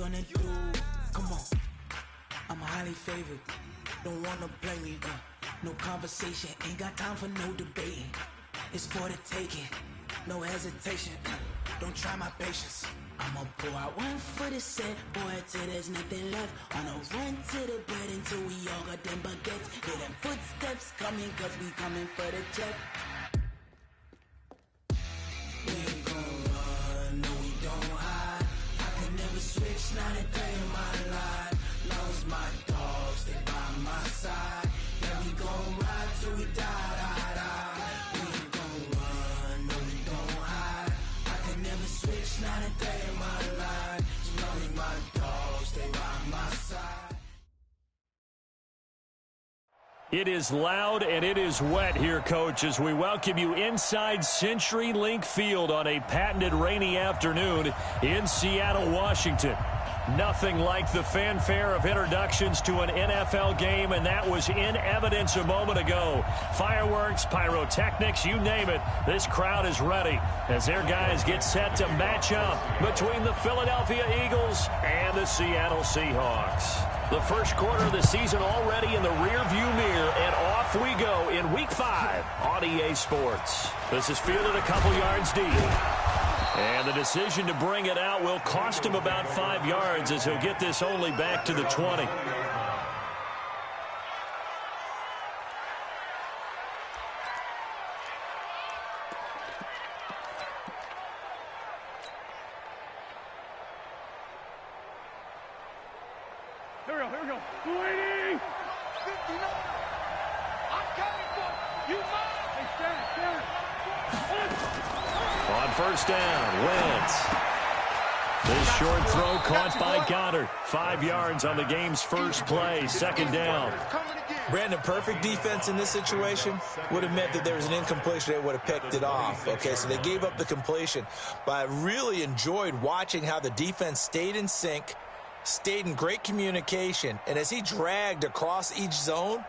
gonna do? Come on, I'm highly favored. Don't wanna blame me, no conversation, ain't got time for no debating. It's for the taking, no hesitation, don't try my patience. I'ma pull out one foot and set, boy, till there's nothing left. On a run to the bed until we all got them baguettes. Hear them footsteps coming, cause we coming for the check. We ain't gon' run, no we don't hide. I can never switch, not a day in my life. Lost my dogs, they by my side. Yeah, we gon' ride till we die, die, die. We ain't gon' run, no we don't hide. I can never switch, not a day in my life. As long as my dogs, they by my side. It is loud and it is wet here, Coach, as we welcome you inside CenturyLink Field on a patented rainy afternoon in Seattle, Washington. Nothing like the fanfare of introductions to an NFL game, and that was in evidence a moment ago. Fireworks, pyrotechnics, you name it. This crowd is ready as their guys get set to match up between the Philadelphia Eagles and the Seattle Seahawks. The first quarter of the season already in the rearview mirror, and off we go in Week 5 on EA Sports. This is fielded a couple yards deep. And the decision to bring it out will cost him about 5 yards as he'll get this only back to the 20. Here we go. 280! 59! I'm coming for you, mine! Hey, stand. On first down, Wentz. This short throw caught by Goddard. 5 yards on the game's first play, second down. Brandon, perfect defense in this situation would have meant that there was an incompletion. They would have picked it off. Okay, so they gave up the completion. But I really enjoyed watching how the defense stayed in sync, stayed in great communication, and as he dragged across each zone,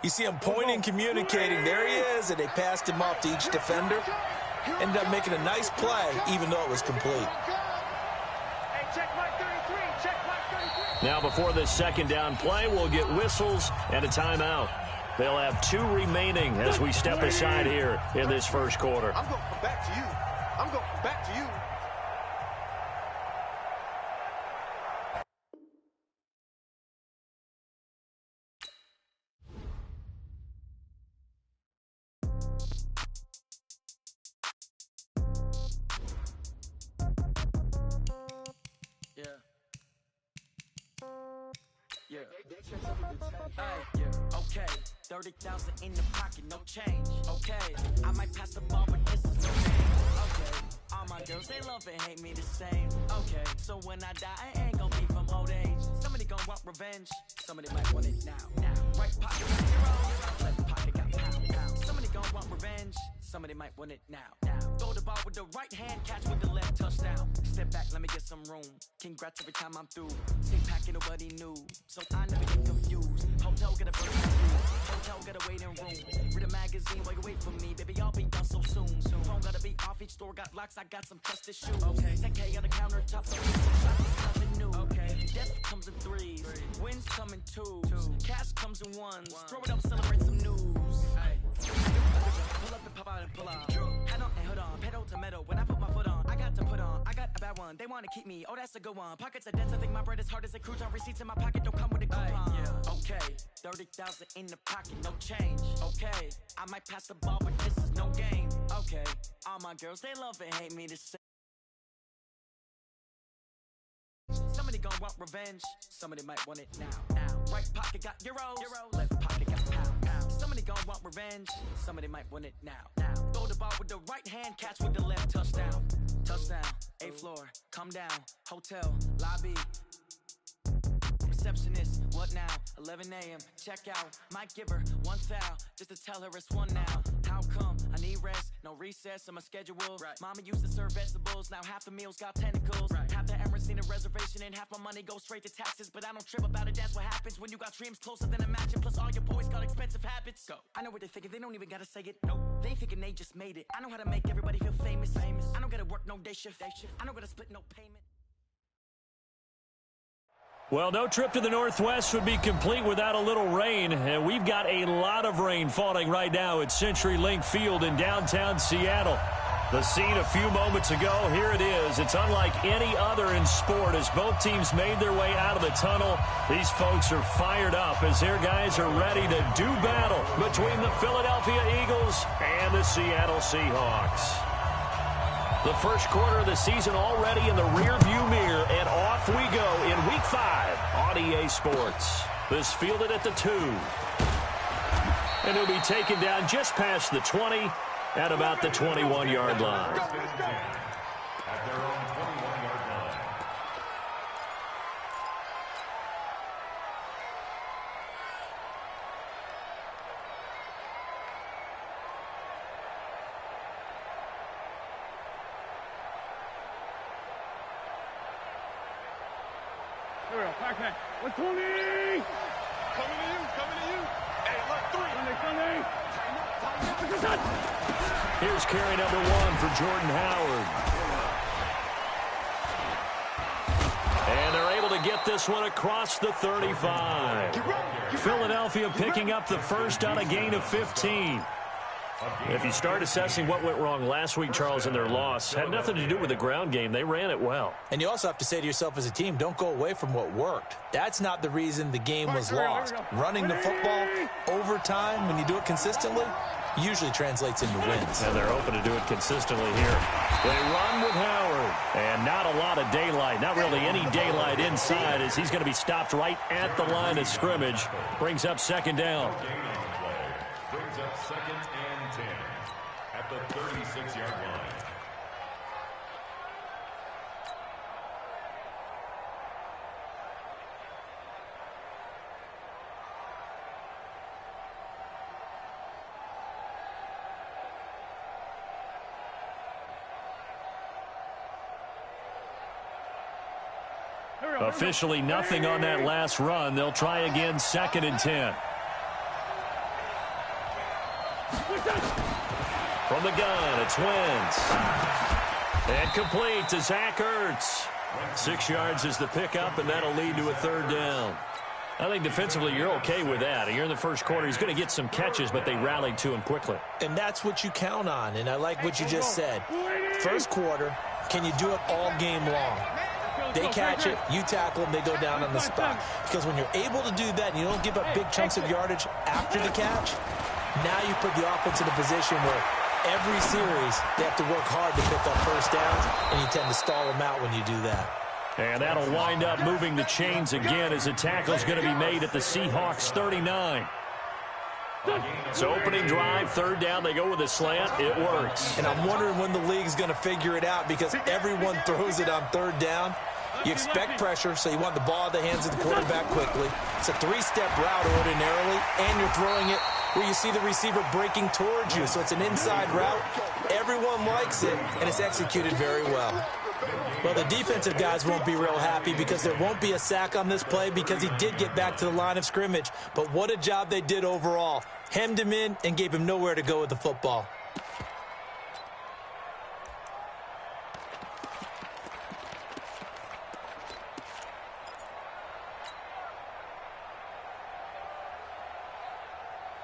you see him pointing, communicating. There he is, and they passed him off to each defender. Ended up making a nice play, even though it was complete. Now before this second down play, we'll get whistles and a timeout. They'll have 2 remaining as we step aside here in this first quarter. I'm going back to you. I'm going back to you. Okay, 30,000 in the pocket, no change. Okay, I might pass the ball, but this is no game. Okay, all my girls, they love and hate me the same. Okay, so when I die, I ain't gonna be from old age. Somebody gonna want revenge, somebody might want it now. Right pocket got zero, left pocket got pound. Somebody gonna want revenge, somebody might want it now. Throw the ball with the right hand, catch with the left, touchdown. Step back, let me get some room. Congrats every time I'm through. Same packet, nobody knew, so I never get confused. Hotel got a first review, hotel got a waiting room. Read a magazine while you wait for me, baby, I'll be done so soon. Phone gotta be off, each store got locks, I got some trusted shoes. Okay, 10K on the countertop, so nothing new. Okay, death comes in threes, wins come in twos, cash comes in ones. Throw it up, celebrate some news. Hey. Pull up and pop out and pull out. Head on and hood on, pedal to metal. When I put my foot on, I got to put on. I got a bad one, they wanna keep me. Oh, that's a good one. Pockets are dense, I think my bread is hard as a crouton. Receipts in my pocket don't come with a coupon. Okay, 30,000 in the pocket, no change. Okay, I might pass the ball, but this is no game. Okay, all my girls, they love and hate me the same. Somebody gon' want revenge, somebody might want it now. Right pocket got euros, left pocket got pound. Somebody gon' want revenge, somebody might want it now. Throw the ball with the right hand, catch with the left, touchdown. Touchdown, 8th floor, come down, hotel, lobby. Receptionist, what now? 11 a.m. Check out. Might give her one foul just to tell her it's one now. How come? I need rest, no recess in my schedule. Right. Mama used to serve vegetables, now half the meals got tentacles. Right. Half the Emirates need a reservation and half my money goes straight to taxes. But I don't trip about it, that's what happens when you got dreams closer than a match. And plus all your boys got expensive habits. Go. I know what they're thinking, they don't even gotta say it. Nope. They ain't thinking they just made it. I know how to make everybody feel famous. I don't gotta work no day shift. I don't gotta split no payment. Well, no trip to the Northwest would be complete without a little rain, and we've got a lot of rain falling right now at CenturyLink Field in downtown Seattle. The scene a few moments ago, here it is. It's unlike any other in sport as both teams made their way out of the tunnel. These folks are fired up as their guys are ready to do battle between the Philadelphia Eagles and the Seattle Seahawks. The first quarter of the season already in the rearview mirror, and off we go in Week 5 on EA Sports. This fielded at the 2. And he'll be taken down just past the 20 at about the 21-yard line. Here we go, back there. 120! Coming to you. Hey, look, 3. Sunday. Here's carry number 1 for Jordan Howard. And they're able to get this one across the 35. Philadelphia picking up the first on a gain of 15. If you start assessing what went wrong last week, Charles, in their loss, had nothing to do with the ground game. They ran it well. And you also have to say to yourself as a team, don't go away from what worked. That's not the reason the game was lost. Running the football, overtime, when you do it consistently, usually translates into wins. And they're open to do it consistently here. They run with Howard. And not a lot of daylight, not really any daylight inside as he's going to be stopped right at the line of scrimmage. Brings up second down. Brings up 2nd and 10 at the 36-yard line. Officially nothing on that last run. They'll try again, 2nd and 10. From the gun, it's Wentz. And complete to Zach Ertz. 6 yards is the pickup, and that'll lead to a 3rd down. I think defensively you're okay with that. You're in the first quarter. He's going to get some catches, but they rallied to him quickly. And that's what you count on, and I like what you just said. First quarter, can you do it all game long? They catch it, you tackle them, they go down on the spot. Because when you're able to do that and you don't give up big chunks of yardage after the catch, now you put the offense in a position where every series they have to work hard to pick up first downs, and you tend to stall them out when you do that. And that'll wind up moving the chains again as the tackle's going to be made at the Seahawks 39. So opening drive, 3rd down, they go with a slant. It works. And I'm wondering when the league's going to figure it out because everyone throws it on 3rd down. You expect pressure, so you want the ball in the hands of the quarterback quickly. It's a 3-step route ordinarily, and you're throwing it where you see the receiver breaking towards you. So it's an inside route. Everyone likes it, and it's executed very well. Well, the defensive guys won't be real happy because there won't be a sack on this play because he did get back to the line of scrimmage. But what a job they did overall. Hemmed him in and gave him nowhere to go with the football.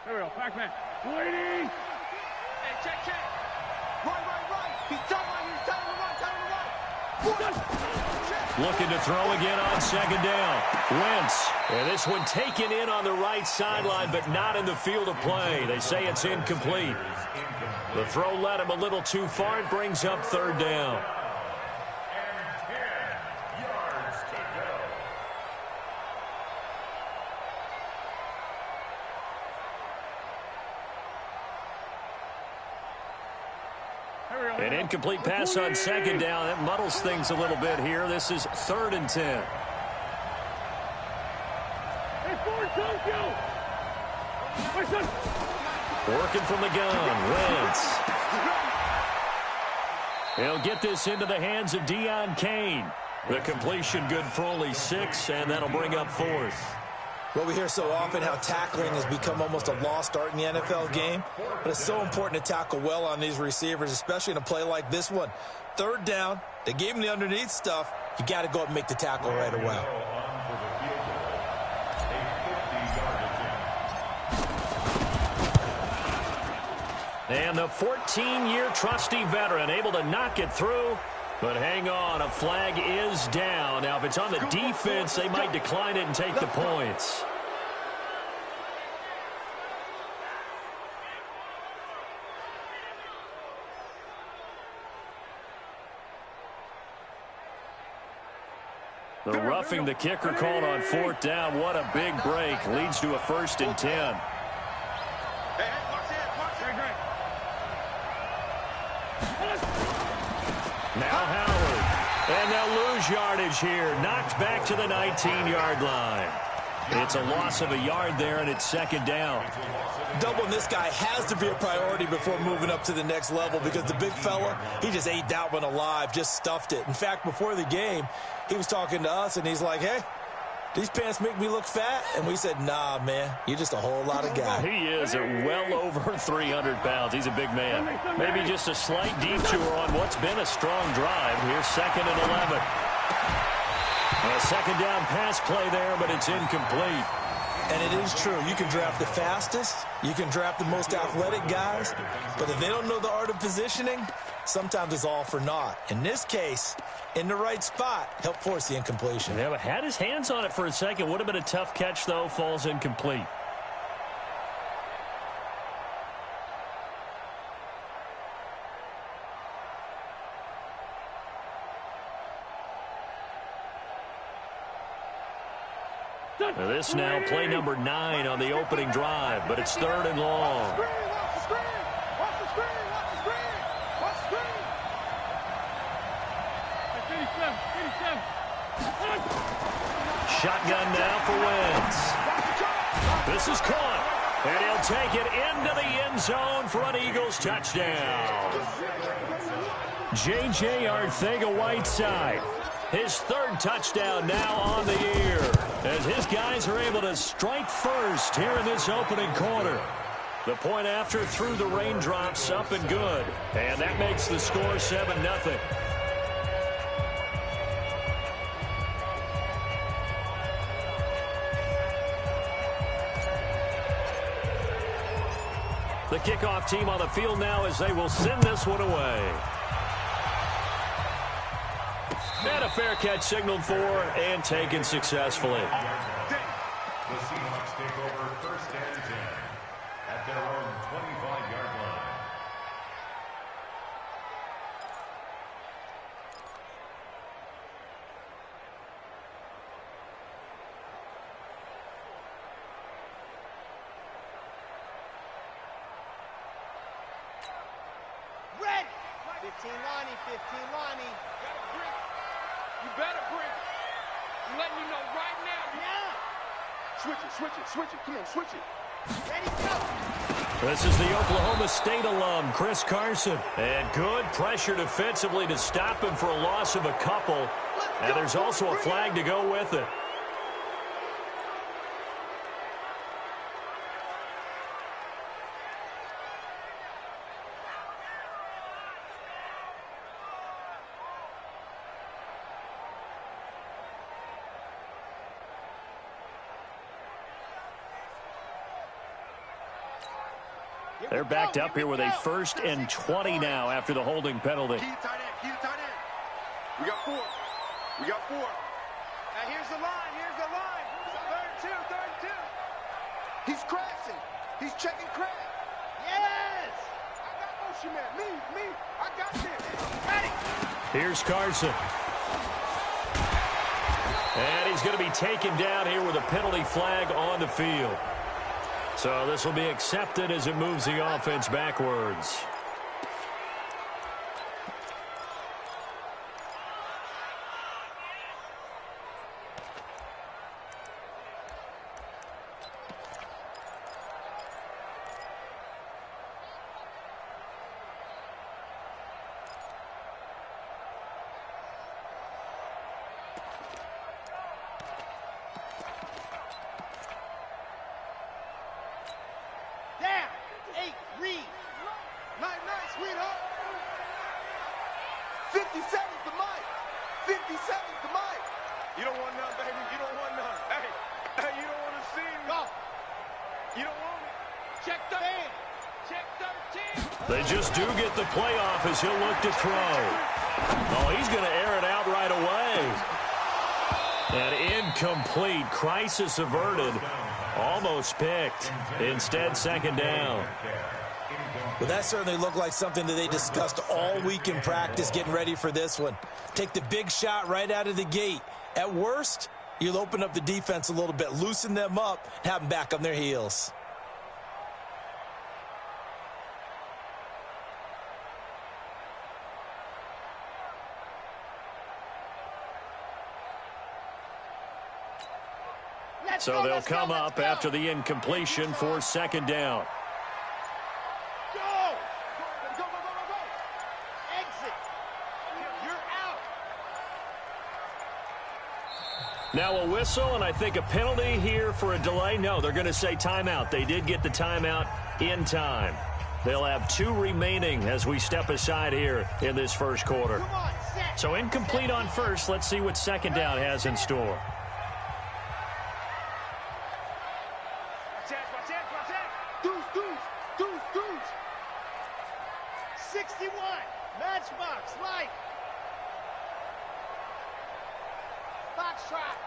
Here we go, back man. Waiting! Hey, check. Right. He's telling him to run. Looking to throw again on 2nd down. Wentz. And this one taken in on the right sideline, but not in the field of play. They say it's incomplete. The throw led him a little too far. It brings up 3rd down. An incomplete pass on 2nd down. That muddles things a little bit here. This is 3rd and 10. Working from the gun. Wentz. He'll get this into the hands of Deion Kane. The completion good for only 6, and that'll bring up 4th. Well, we hear so often how tackling has become almost a lost art in the NFL game, but it's so important to tackle well on these receivers, especially in a play like this one. 3rd down, they gave him the underneath stuff. You got to go up and make the tackle right away. And the 14-year trusty veteran able to knock it through. But hang on, a flag is down. Now, if it's on the defense, they might decline it and take the points. The roughing the kicker called on 4th down. What a big break. Leads to a 1st and 10. Now Howard. And they'll lose yardage here. Knocked back to the 19-yard line. It's a loss of a yard there, and it's 2nd down. Doubling this guy has to be a priority before moving up to the next level because the big fella, he just ate that one alive, just stuffed it. In fact, before the game, he was talking to us, and he's like, hey, these pants make me look fat? And we said, nah, man, you're just a whole lot of guy. He is at well over 300 pounds. He's a big man. Maybe just a slight detour on what's been a strong drive. Here's 2nd and 11. A 2nd down pass play there, but it's incomplete. And it is true. You can draft the fastest. You can draft the most athletic guys. But if they don't know the art of positioning, sometimes it's all for naught. In this case, in the right spot, helped force the incompletion. Yeah, but had his hands on it for a second. Would have been a tough catch, though. Falls incomplete. This now play number 9 on the opening drive, but it's 3rd and long. Shotgun now for Wentz. This is caught, and he'll take it into the end zone for an Eagles touchdown. J.J. Arcega-Whiteside. His 3rd touchdown now on the year as his guys are able to strike first here in this opening quarter. The point after through the raindrops up and good. And that makes the score 7-0. The kickoff team on the field now as they will send this one away. And a fair catch signaled for and taken successfully. The Seahawks take over 1st and 10 at their own 25-yard line. Ready! 15 Lonnie, 15 Lonnie. You better bring it. I'm letting you know right now. Yeah. Switch it. Come on, switch it. Ready, go. This is the Oklahoma State alum, Chris Carson. And good pressure defensively to stop him for a loss of a couple. And there's also a flag to go with it. They're backed up here with a 1st and 20 now after the holding penalty. Key tight end. We got 4. Now here's the line. Third and two. He's crashing. He's checking crash. Yes! I got motion man. Me. I got this. Ready! Here's Carson. And he's going to be taken down here with a penalty flag on the field. So this will be accepted as it moves the offense backwards. Nice, sweetheart. 57's the mic. 57's the mic. You don't want none, baby. You don't want none. Hey, you don't want to see me. Go. You don't want it. Check the band. They just do get the playoff as he'll look to throw. Oh, he's going to air it out right away. And incomplete. Crisis averted. Almost picked. Instead, second down. Well, that certainly looked like something that they discussed all week in practice getting ready for this one. Take the big shot right out of the gate. At worst, you'll open up the defense a little bit, loosen them up, and have them back on their heels. So they'll come up after the incompletion for second down. Go! Go! Exit! You're out! Now a whistle, and I think a penalty here for a delay. No, they're going to say timeout. They did get the timeout in time. They'll have 2 remaining as we step aside here in this first quarter. So incomplete on first. Let's see what second down has in store. Deuce! 61! Matchbox, like! Foxtrot!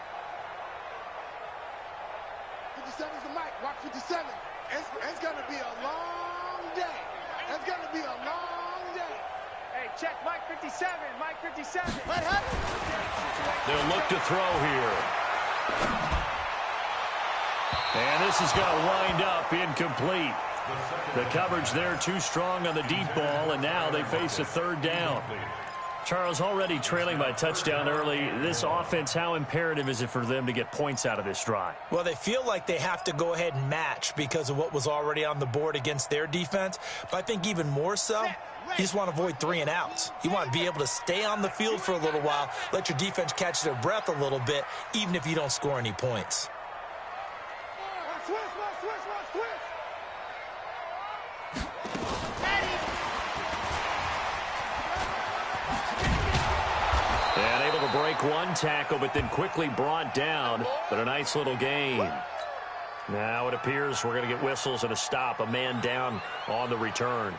57's the mic. Watch 57. It's going to be a long day. It's going to be a long day. Hey, check Mike 57. Mike 57. What happened? They'll look to throw here. And this is going to wind up incomplete. The coverage there too strong on the deep ball, and now they face a third down. Charles, already trailing by a touchdown early. This offense, how imperative is it for them to get points out of this drive? Well, they feel like they have to go ahead and match because of what was already on the board against their defense. But I think even more so, you just want to avoid 3 and outs. You want to be able to stay on the field for a little while, let your defense catch their breath a little bit, even if you don't score any points. And able to break one tackle, but then quickly brought down. But a nice little gain. Now it appears we're going to get whistles and a stop. A man down on the return.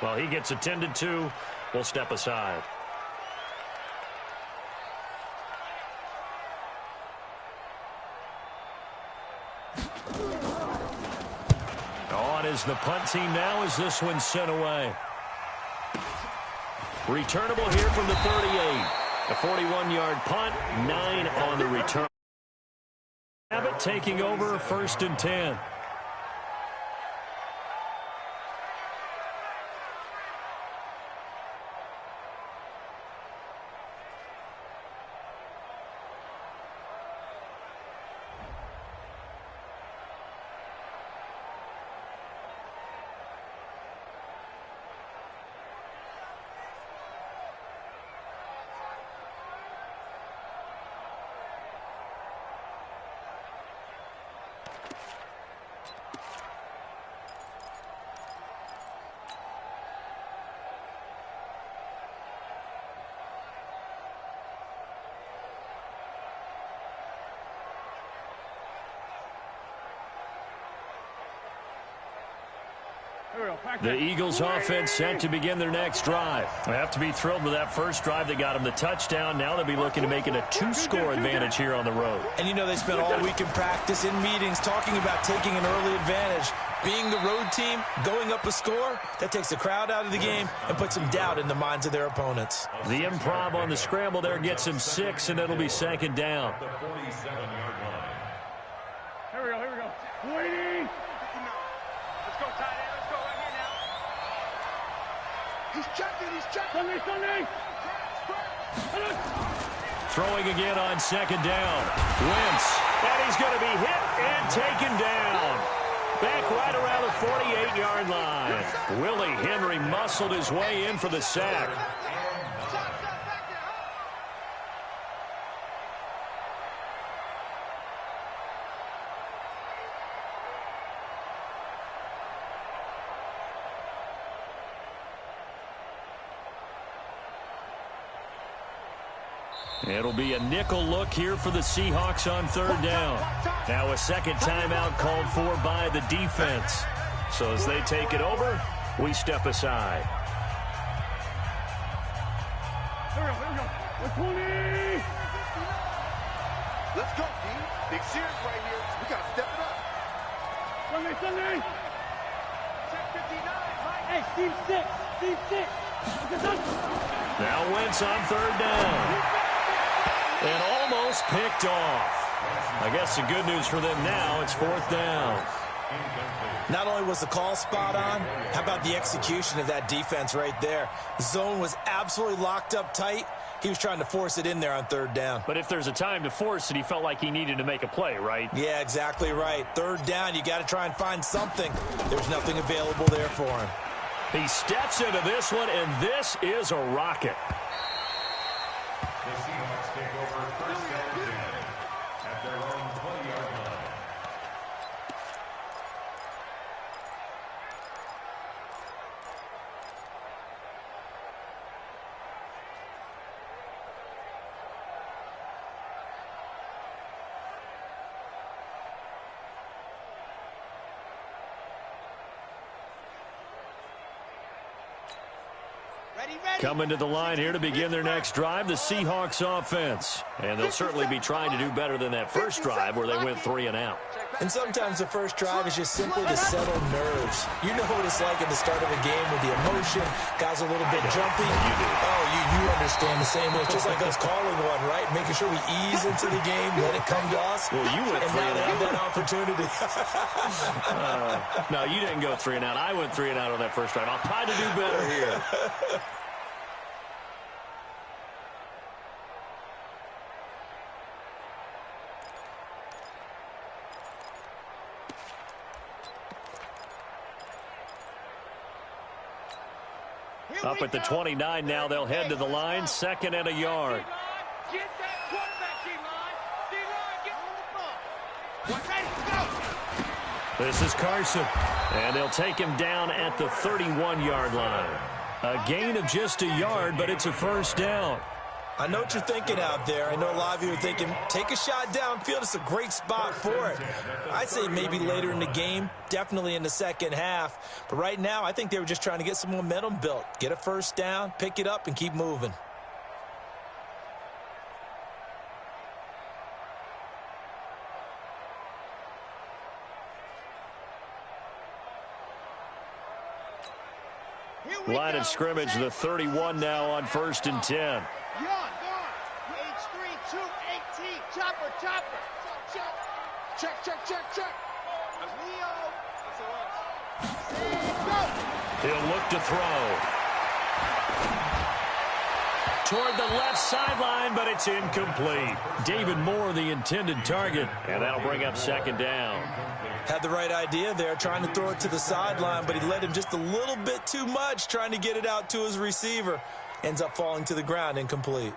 Well, he gets attended to. We'll step aside. On is the punt team now as this one's sent away. Returnable here from the 38. A 41-yard punt, 9 on the return. Abbott taking over 1st and 10. The Eagles offense set to begin their next drive. They have to be thrilled with that first drive that got them the touchdown. Now they'll be looking to make it a 2-score advantage here on the road. And you know they spent all week in practice, in meetings, talking about taking an early advantage. Being the road team, going up a score, that takes the crowd out of the game and puts some doubt in the minds of their opponents. The improv on the scramble there gets him 6, and it'll be second down. The 47-yard line. Here we go. Waiting! Let's go, tight end. Let's go right here now. He's checking. Sunday. Throwing again on second down. Wentz, and he's going to be hit and taken down. Back right around the 48-yard line. Willie Henry muscled his way in for the sack. It'll be a nickel look here for the Seahawks on third down. Now a second timeout called for by the defense. So as they take it over, we step aside. Here we go. Let's go, D. Big series right here. We got to step it up. Sunday. Check 59. Hey, Steve 6. Steve 6. Now Wentz on third down. And almost picked off. I guess the good news for them now, it's fourth down. Not only was the call spot on, how about the execution of that defense right there? The zone was absolutely locked up tight. He was trying to force it in there on third down. But if there's a time to force it, he felt like he needed to make a play, right? Yeah, exactly right. Third down, you got to try and find something. There's nothing available there for him. He steps into this one, and this is a rocket. The Seahawks take over first and 10 at their own 20-yard line. Coming to the line here to begin their next drive, the Seahawks offense. And they'll certainly be trying to do better than that first drive where they went 3 and out. And sometimes the first drive is just simply to settle nerves. You know what it's like at the start of a game with the emotion, guys a little bit jumpy. Oh, you understand the same way. It's just like us calling one, right? Making sure we ease into the game, let it come to us. Well, you went and 3 now and they have out. that opportunity. No, you didn't go 3 and out. I went 3 and out on that first drive. I'll try to do better here. Up at the 29 now, they'll head to the line, 2nd and a yard. Get that quarterback, D-line. D-line, get on the ball. Ready, go. This is Carson, and they'll take him down at the 31-yard line. A gain of just a yard, but it's a first down. I know what you're thinking out there. I know a lot of you are thinking, take a shot downfield. It's a great spot for it. I'd say maybe later in the game, definitely in the second half. But right now, I think they were just trying to get some momentum built. Get a first down, pick it up, and keep moving. Line of scrimmage, the 31 now on 1st and 10. H3, 218, chopper. Check. Leo. He'll look to throw. Toward the left sideline, but it's incomplete. David Moore, the intended target, and that'll bring up 2nd down. Had the right idea there, trying to throw it to the sideline, but he let him just a little bit too much, trying to get it out to his receiver. Ends up falling to the ground, incomplete.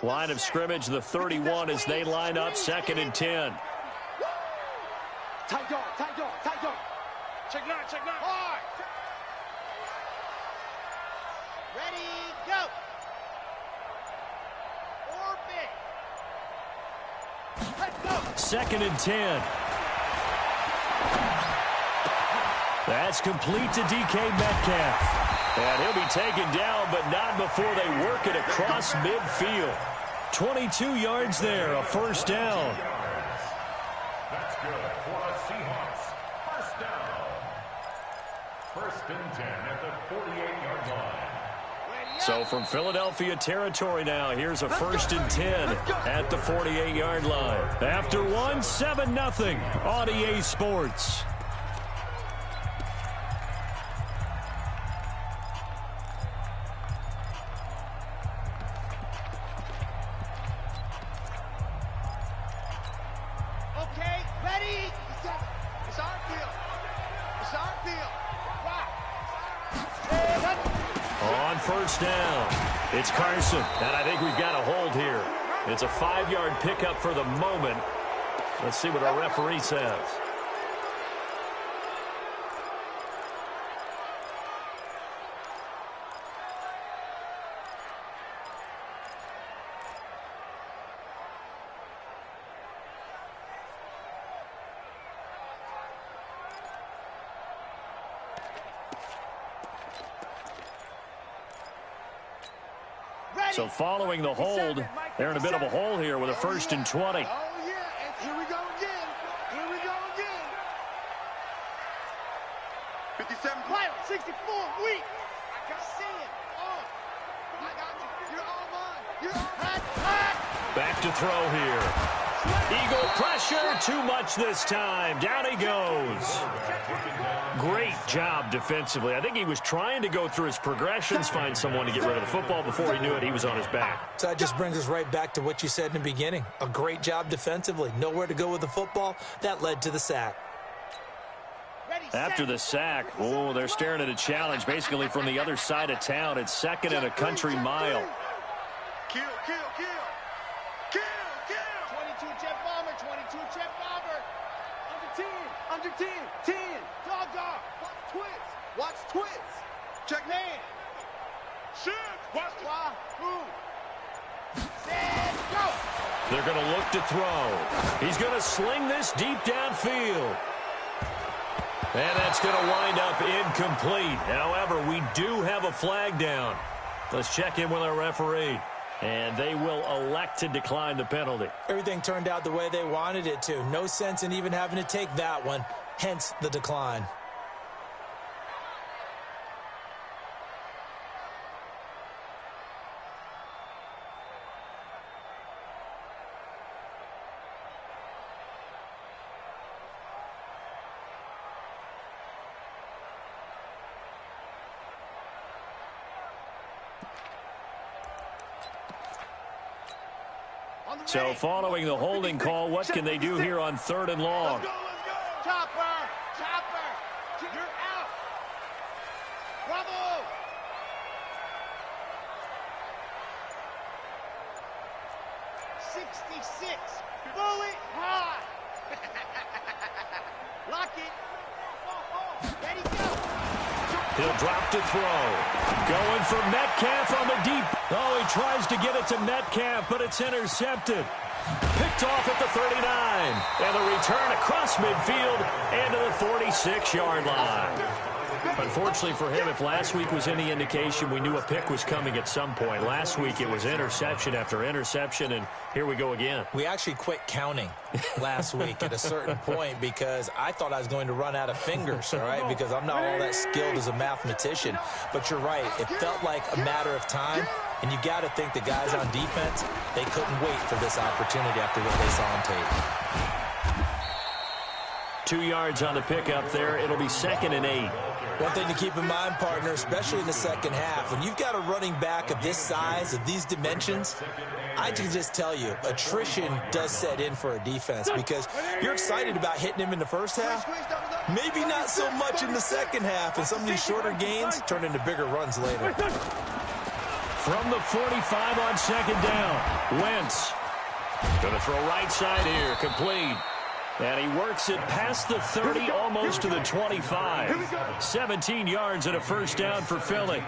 Line of scrimmage, the 31 as they line up 2nd and 10. Tight dog. Check 9. Hard. Ready, go. Orbit. Let's go. 2nd and 10. That's complete to DK Metcalf. And he'll be taken down, but not before they work it across midfield. 22 yards there, a first down. That's good for the Seahawks. First down. 1st and 10 at the 48-yard line. So from Philadelphia territory now, here's a 1st and 10 at the 48-yard line. After one, 7-0 on EA Sports. On 1st down, it's Carson, and I think we've got a hold here. It's a 5-yard pickup for the moment. Let's see what our referee says. So following the hold, they're in a bit of a hole here with a 1st and 20. Oh, yeah, and here we go again. Here we go again. 57. Player, 64, weak. I can see it. Oh, I got you. You're all mine. You're all mine. Back to throw here. Eagle pressure, too much this time. Down he goes. Great job defensively. I think he was trying to go through his progressions, find someone to get rid of the football. Before he knew it, he was on his back. So that just brings us right back to what you said in the beginning. A great job defensively. Nowhere to go with the football. That led to the sack. After the sack, oh, they're staring at a challenge basically from the other side of town. It's 2nd and a country mile. Kill, kill, kill. Kill, kill. 22 jet bomber, 22 jet bomber. Under 10, 10. Dog. Watch twits. Watch twits. Check man. Shoot. Watch the fly. Move. Stand, go. They're going to look to throw. He's going to sling this deep downfield. And that's going to wind up incomplete. However, we do have a flag down. Let's check in with our referee. And they will elect to decline the penalty. Everything turned out the way they wanted it to. No sense in even having to take that one. Hence the decline. So following the holding call, what can they do here on 3rd and long? Let's go. Chopper. You're out. Bravo. .66. Bullet high. Lock it. Ready, go. He'll drop to throw. Going for Metcalf on the deep. Oh, he tries to get it to Metcalf, but it's intercepted. Picked off at the 39. And the return across midfield and to the 46-yard line. Unfortunately for him, if last week was any indication, we knew a pick was coming at some point. Last week it was interception after interception, and here we go again. We actually quit counting last week at a certain point because I thought I was going to run out of fingers, all right, because I'm not all that skilled as a mathematician. But you're right. It felt like a matter of time, and you got to think the guys on defense, they couldn't wait for this opportunity after what they saw on tape. 2 yards on the pickup there. It'll be 2nd and 8. One thing to keep in mind, partner, especially in the second half, when you've got a running back of this size, of these dimensions, I can just tell you, attrition does set in for a defense because you're excited about hitting him in the first half. Maybe not so much in the second half, and some of these shorter gains turn into bigger runs later. From the 45 on 2nd down, Wentz. Going to throw right side here, complete. And he works it past the 30, almost to the 25. 17 yards and a first down for Philly.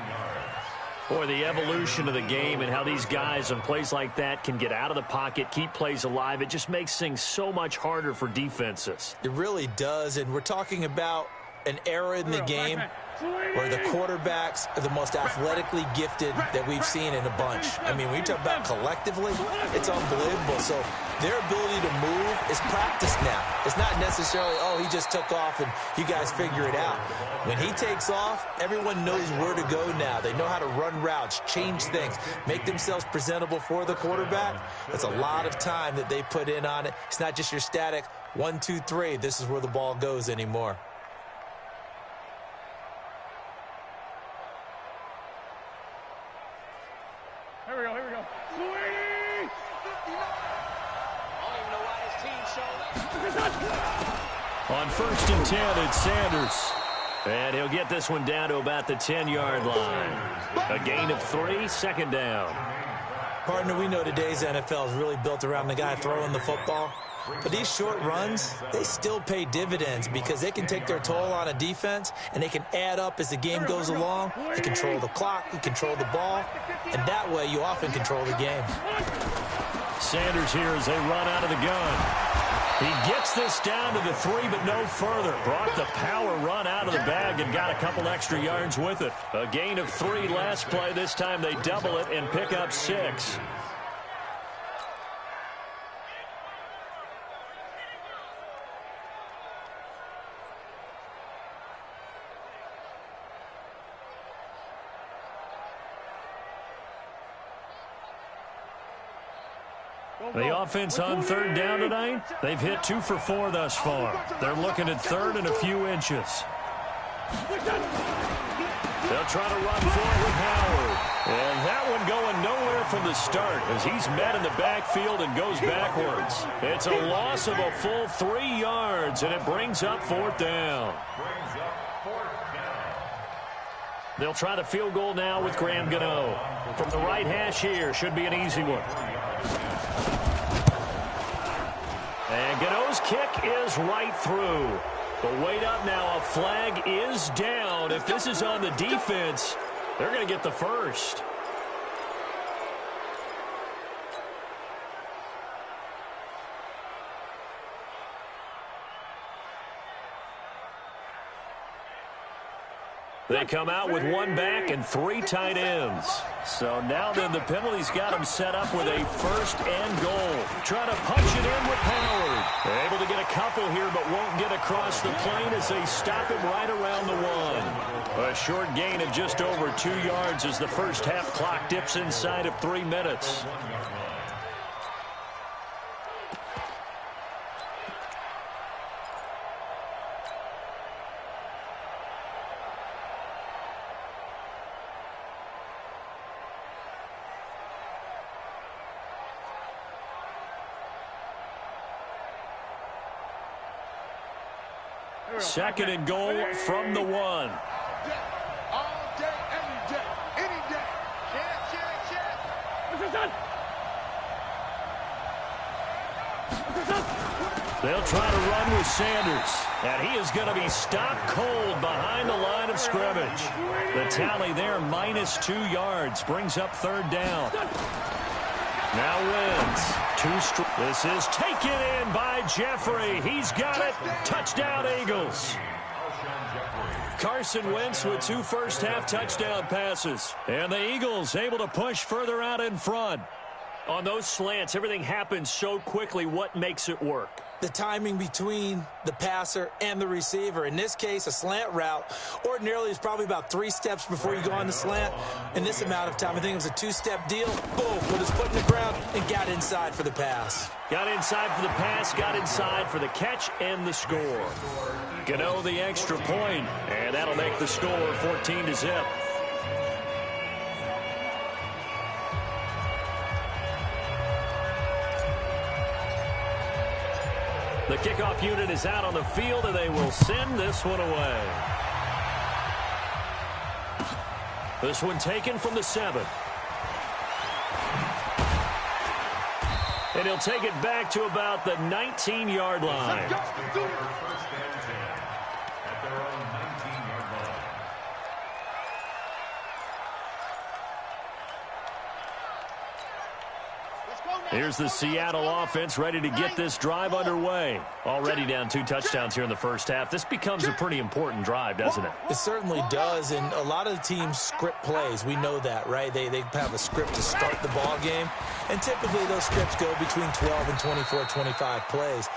Boy, the evolution of the game and how these guys on plays like that can get out of the pocket, keep plays alive, it just makes things so much harder for defenses. It really does, and we're talking about an era in the game where the quarterbacks are the most athletically gifted that we've seen in a bunch. I mean, when you talk about collectively, it's unbelievable. So their ability to move is practiced now. It's not necessarily, oh, he just took off and you guys figure it out. When he takes off, everyone knows where to go now. They know how to run routes, change things, make themselves presentable for the quarterback. That's a lot of time that they put in on it. It's not just your static 1, 2, 3. This is where the ball goes anymore. Here we go. Sweet! On 1st and 10, it's Sanders. And he'll get this one down to about the 10-yard line. A gain of 3, 2nd down. Partner, we know today's NFL is really built around the guy throwing the football. But these short runs, they still pay dividends because they can take their toll on a defense, and they can add up as the game goes along. They control the clock, you control the ball, and that way you often control the game. Sanders here as they run out of the gun. He gets this down to the 3, but no further. Brought the power run out of the bag and got a couple extra yards with it. A gain of 3 last play. This time they double it and pick up 6. The offense on third down tonight, they've hit 2 for 4 thus far. They're looking at third and a few inches. They'll try to run for it with Howard. And that one going nowhere from the start as he's met in the backfield and goes backwards. It's a loss of a full 3 yards, and it brings up 4th down. They'll try the field goal now with Graham Gano. From the right hash here, should be an easy one. And Gano's kick is right through. But wait up now, a flag is down. If this is on the defense, they're going to get the first. They come out with 1 back and 3 tight ends. So now then the penalty's got them set up with a 1st and goal. Trying to punch it in with Howard. They're able to get a couple here but won't get across the plane as they stop him right around the 1. A short gain of just over 2 yards as the first half clock dips inside of 3 minutes. Second and goal from the 1. All day, any day, any day. Check. They'll try to run with Sanders, and he is going to be stopped cold behind the line of scrimmage. The tally there, minus 2 yards, brings up 3rd down. Now wins. This is taken in by Jeffrey. He's got it. Touchdown, Eagles. Carson Wentz with 2 first-half touchdown passes. And the Eagles able to push further out in front. On those slants, everything happens so quickly. What makes it work? The timing between the passer and the receiver. In this case, a slant route ordinarily is probably about 3 steps before you go on the slant. In this amount of time, I think it was a 2-step deal. Boom, put his foot in the ground and got inside for the pass. Got inside for the pass, got inside for the catch and the score. Gano the extra point, and that'll make the score 14-0. The kickoff unit is out on the field, and they will send this one away. This one taken from the 7. And he'll take it back to about the 19-yard line. Here's the Seattle offense ready to get this drive underway. Already down 2 touchdowns here in the first half. This becomes a pretty important drive, doesn't it? It certainly does, and a lot of the teams script plays. We know that, right? They have a script to start the ball game, and typically those scripts go between 12 and 24, 25 plays.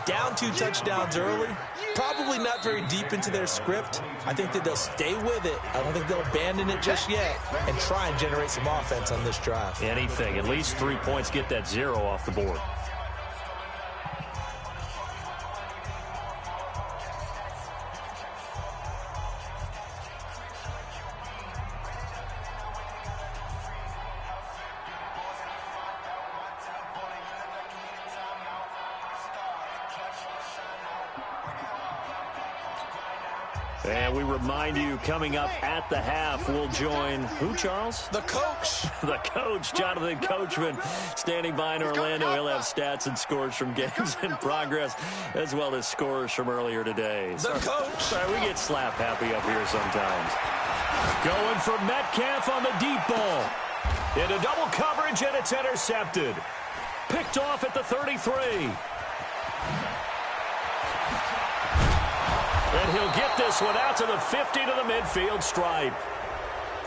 Down 2 touchdowns early, probably not very deep into their script. I think that they'll stay with it. I don't think they'll abandon it just yet and try and generate some offense on this drive. Anything. At least 3 points, get that 0 off the board. And we remind you, coming up at the half, we'll join who, Charles? The coach. The coach, Jonathan Coachman, standing by in Orlando. He'll have stats and scores from games in progress, as well as scores from earlier today. The coach. Sorry, we get slap happy up here sometimes. Going for Metcalf on the deep ball. Into double coverage, and it's intercepted. Picked off at the 33. And he'll get this one out to the 50 to the midfield stripe.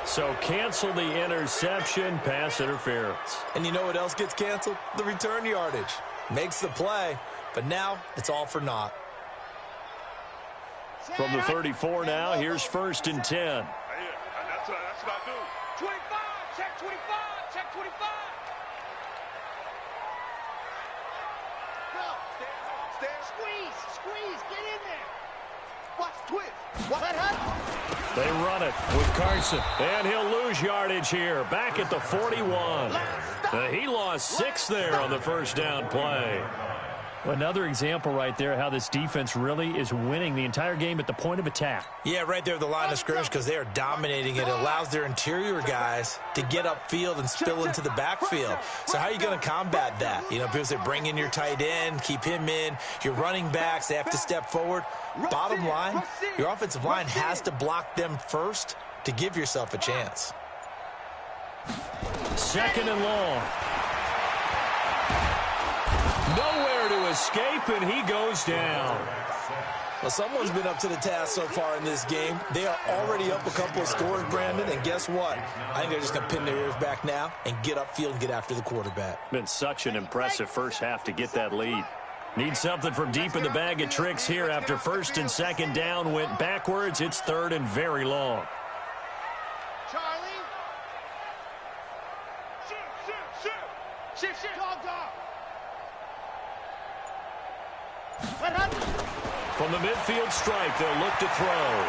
So cancel the interception, pass interference. And you know what else gets canceled? The return yardage. Makes the play, but now it's all for naught. From the 34 now, here's 1st and 10. That's what I do. 25, check 25, check 25. Go, stand, squeeze, get in there. Watch twist. What? They run it with Carson, and he'll lose yardage here. Back at the 41. He lost 6 there on the first down play. Another example right there how this defense really is winning the entire game at the point of attack. Yeah, right there at the line of scrimmage because they are dominating it. It allows their interior guys to get upfield and spill into the backfield. So how are you going to combat that? You know, people say bring in your tight end, keep him in. Your running backs, they have to step forward. Bottom line, your offensive line has to block them first to give yourself a chance. 2nd and long. Nowhere to escape, and he goes down. Well, someone's been up to the task so far in this game. They are already up a couple of scores, Brandon, and guess what? I think they're just going to pin their ears back now and get upfield and get after the quarterback. Been such an impressive first half to get that lead. Need something from deep in the bag of tricks here after 1st and 2nd down went backwards. It's 3rd and very long. Charlie. Shoot. Dog. From the midfield stripe, they'll look to throw.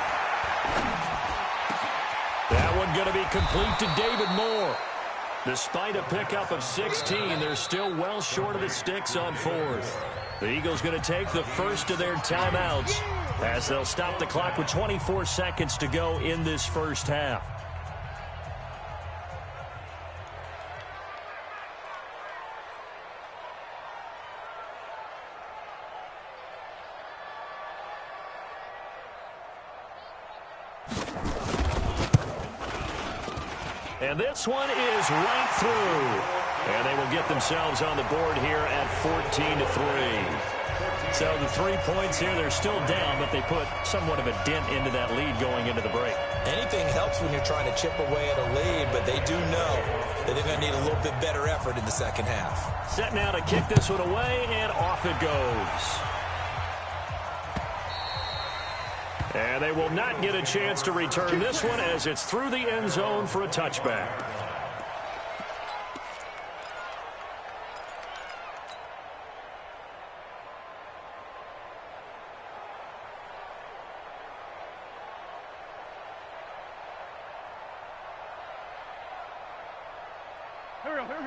That one going to be complete to David Moore. Despite a pickup of 16, they're still well short of the sticks on 4th. The Eagles going to take the first of their timeouts as they'll stop the clock with 24 seconds to go in this first half. And this one is right through. And they will get themselves on the board here at 14-3. So the 3 points here, they're still down, but they put somewhat of a dent into that lead going into the break. Anything helps when you're trying to chip away at a lead, but they do know that they're going to need a little bit better effort in the second half. Set now to kick this one away, and off it goes. And they will not get a chance to return this one as it's through the end zone for a touchback.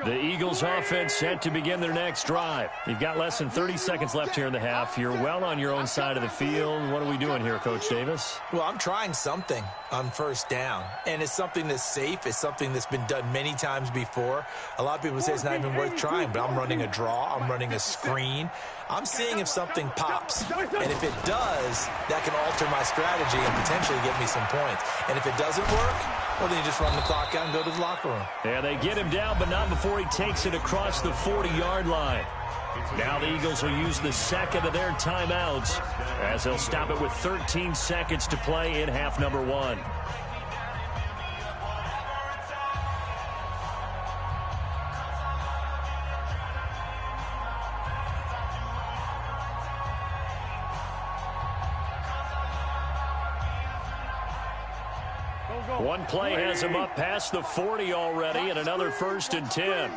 The Eagles offense set to begin their next drive. You've got less than 30 seconds left here in the half. You're well on your own side of the field. What are we doing here, Coach Davis? Well, I'm trying something on 1st down, and it's something that's safe. It's something that's been done many times before. A lot of people say it's not even worth trying, but I'm running a draw. I'm running a screen. I'm seeing if something pops, and if it does, that can alter my strategy and potentially get me some points. And if it doesn't work, well, then you just run the clock out and go to the locker room. Yeah, they get him down, but not before he takes it across the 40-yard line. Now the Eagles will use the second of their timeouts as they'll stop it with 13 seconds to play in half number 1. One play has him up past the 40 already, and another 1st and 10.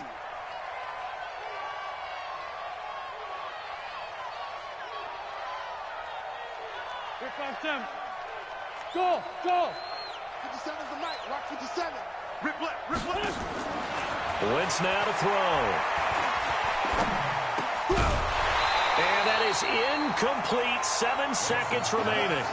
Go! 57's the night. Watch 57. Rip left. Wentz now to throw. And that is incomplete. 7 seconds remaining.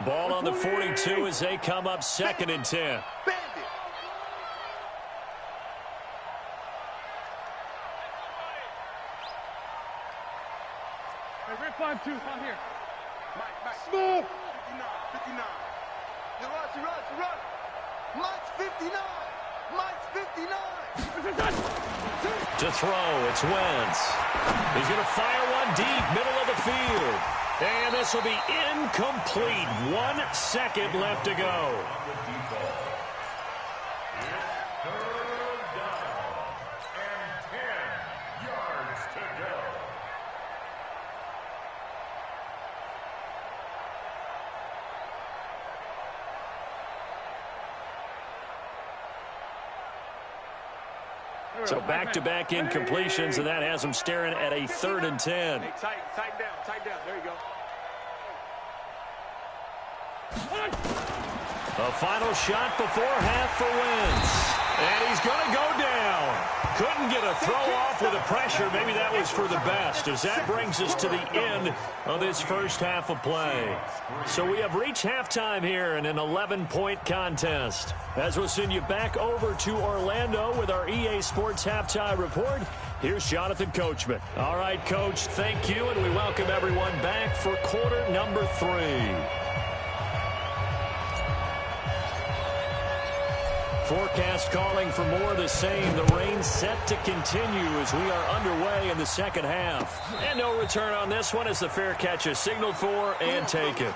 Ball on the 42 as they come up 2nd and 10. Red 5-2, I'm here. Mike, smooth. 59. You run. Mike's 59. Mike's 59. To throw, it's Wentz. He's going to fire one deep, middle of the field. And this will be incomplete. 1 second left to go. So back-to-back incompletions, and that has them staring at a 3rd and 10. Hey, tighten down. There you go. A final shot before half for Wentz. And he's going to go down. Couldn't get a throw off with the pressure. Maybe that was for the best, as that brings us to the end of this first half of play. So we have reached halftime here in an 11-point contest. As we'll send you back over to Orlando with our EA Sports Halftime Report, here's Jonathan Coachman. All right, Coach, thank you, and we welcome everyone back for quarter number 3. Forecast calling for more of the same. The rain set to continue as we are underway in the second half. And no return on this one as the fair catch is signaled for and taken.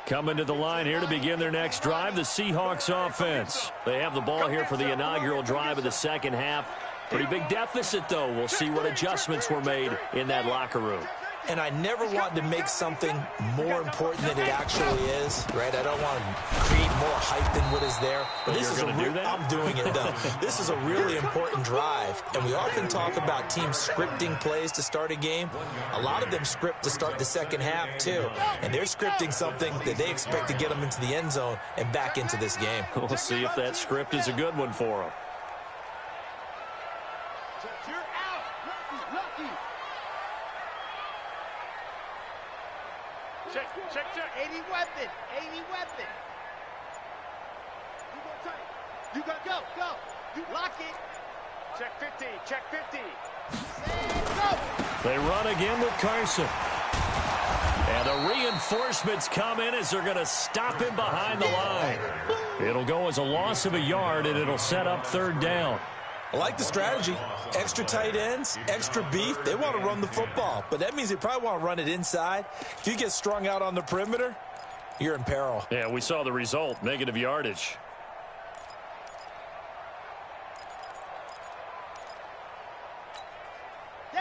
Coming to the line here to begin their next drive, the Seahawks offense. They have the ball here for the inaugural drive of the second half. Pretty big deficit, though. We'll see what adjustments were made in that locker room. And I never want to make something more important than it actually is, right? I don't want to create more hype than what is there. But this is I'm doing it, though. This is a really important drive. And we often talk about teams scripting plays to start a game. A lot of them script to start the second half, too. And they're scripting something that they expect to get them into the end zone and back into this game. We'll see if that script is a good one for them. You're out. Lucky. Check. 80 weapon. You go tight. You got go. You lock it. Check 50. And go. They run again with Carson. And the reinforcements come in as they're going to stop him behind the line. It'll go as a loss of a yard, and it'll set up 3rd down. I like the strategy. Extra tight ends, extra beef. They want to run the football, but that means they probably want to run it inside. If you get strung out on the perimeter, you're in peril. Yeah, we saw the result, negative yardage.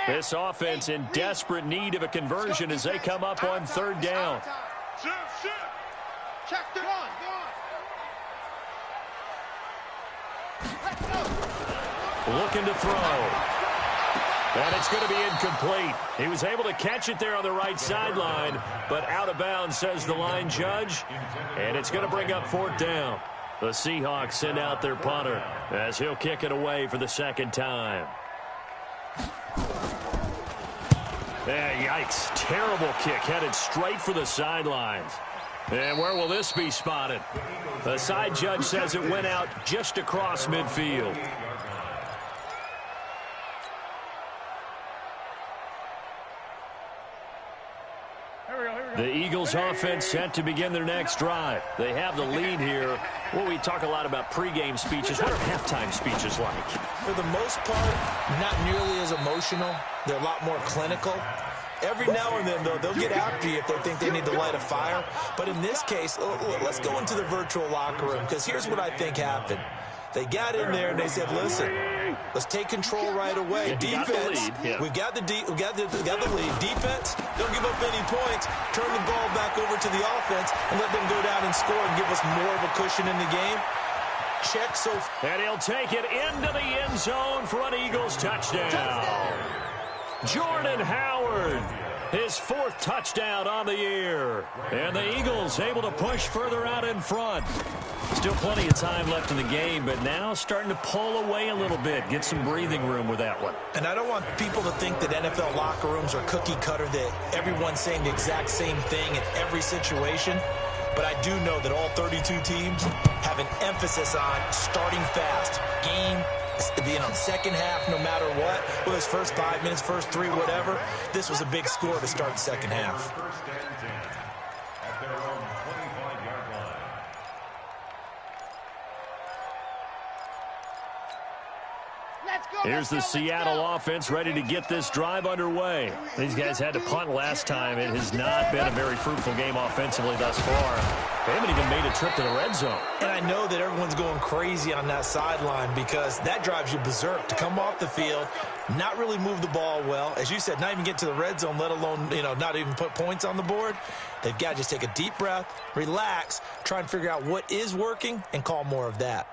This offense in desperate need of a conversion as they come up on 3rd down. Shoot. Check it on. Let's go. Looking to throw. And it's going to be incomplete. He was able to catch it there on the right sideline, but out of bounds, says the line judge. And it's going to bring up 4th down. The Seahawks send out their punter as he'll kick it away for the 2nd time. Yikes. Terrible kick headed straight for the sidelines. And where will this be spotted? The side judge says it went out just across midfield. The Eagles offense set to begin their next drive. They have the lead here. Well, we talk a lot about pregame speeches. What are halftime speeches like? For the most part, not nearly as emotional. They're a lot more clinical. Every now and then, though, they'll get after you if they think they need to light a fire. But in this case, let's go into the virtual locker room, because here's what I think happened. They got in there and they said, listen, Let's take control right away. Defense, we've got the lead. Defense, don't give up any points. Turn the ball back over to the offense and let them go down and score and give us more of a cushion in the game. Check so far. And he'll take it into the end zone for an Eagles touchdown. Jordan Howard, his 4th touchdown on the year. And the Eagles able to push further out in front. Still plenty of time left in the game, but now starting to pull away a little bit. Get some breathing room with that one. And I don't want people to think that NFL locker rooms are cookie cutter, that everyone's saying the exact same thing in every situation. But I do know that all 32 teams have an emphasis on starting fast. Game, being on second half no matter what. Whether it's first 5 minutes, first 3, whatever. This was a big score to start the second half. First and 10 at their own 25-yard line. Here's the Seattle offense ready to get this drive underway. These guys had to punt last time. It has not been a very fruitful game offensively thus far. They haven't even made a trip to the red zone. And I know that everyone's going crazy on that sideline because that drives you berserk to come off the field, not really move the ball well. As you said, not even get to the red zone, let alone, not even put points on the board. They've got to just take a deep breath, relax, try and figure out what is working and call more of that.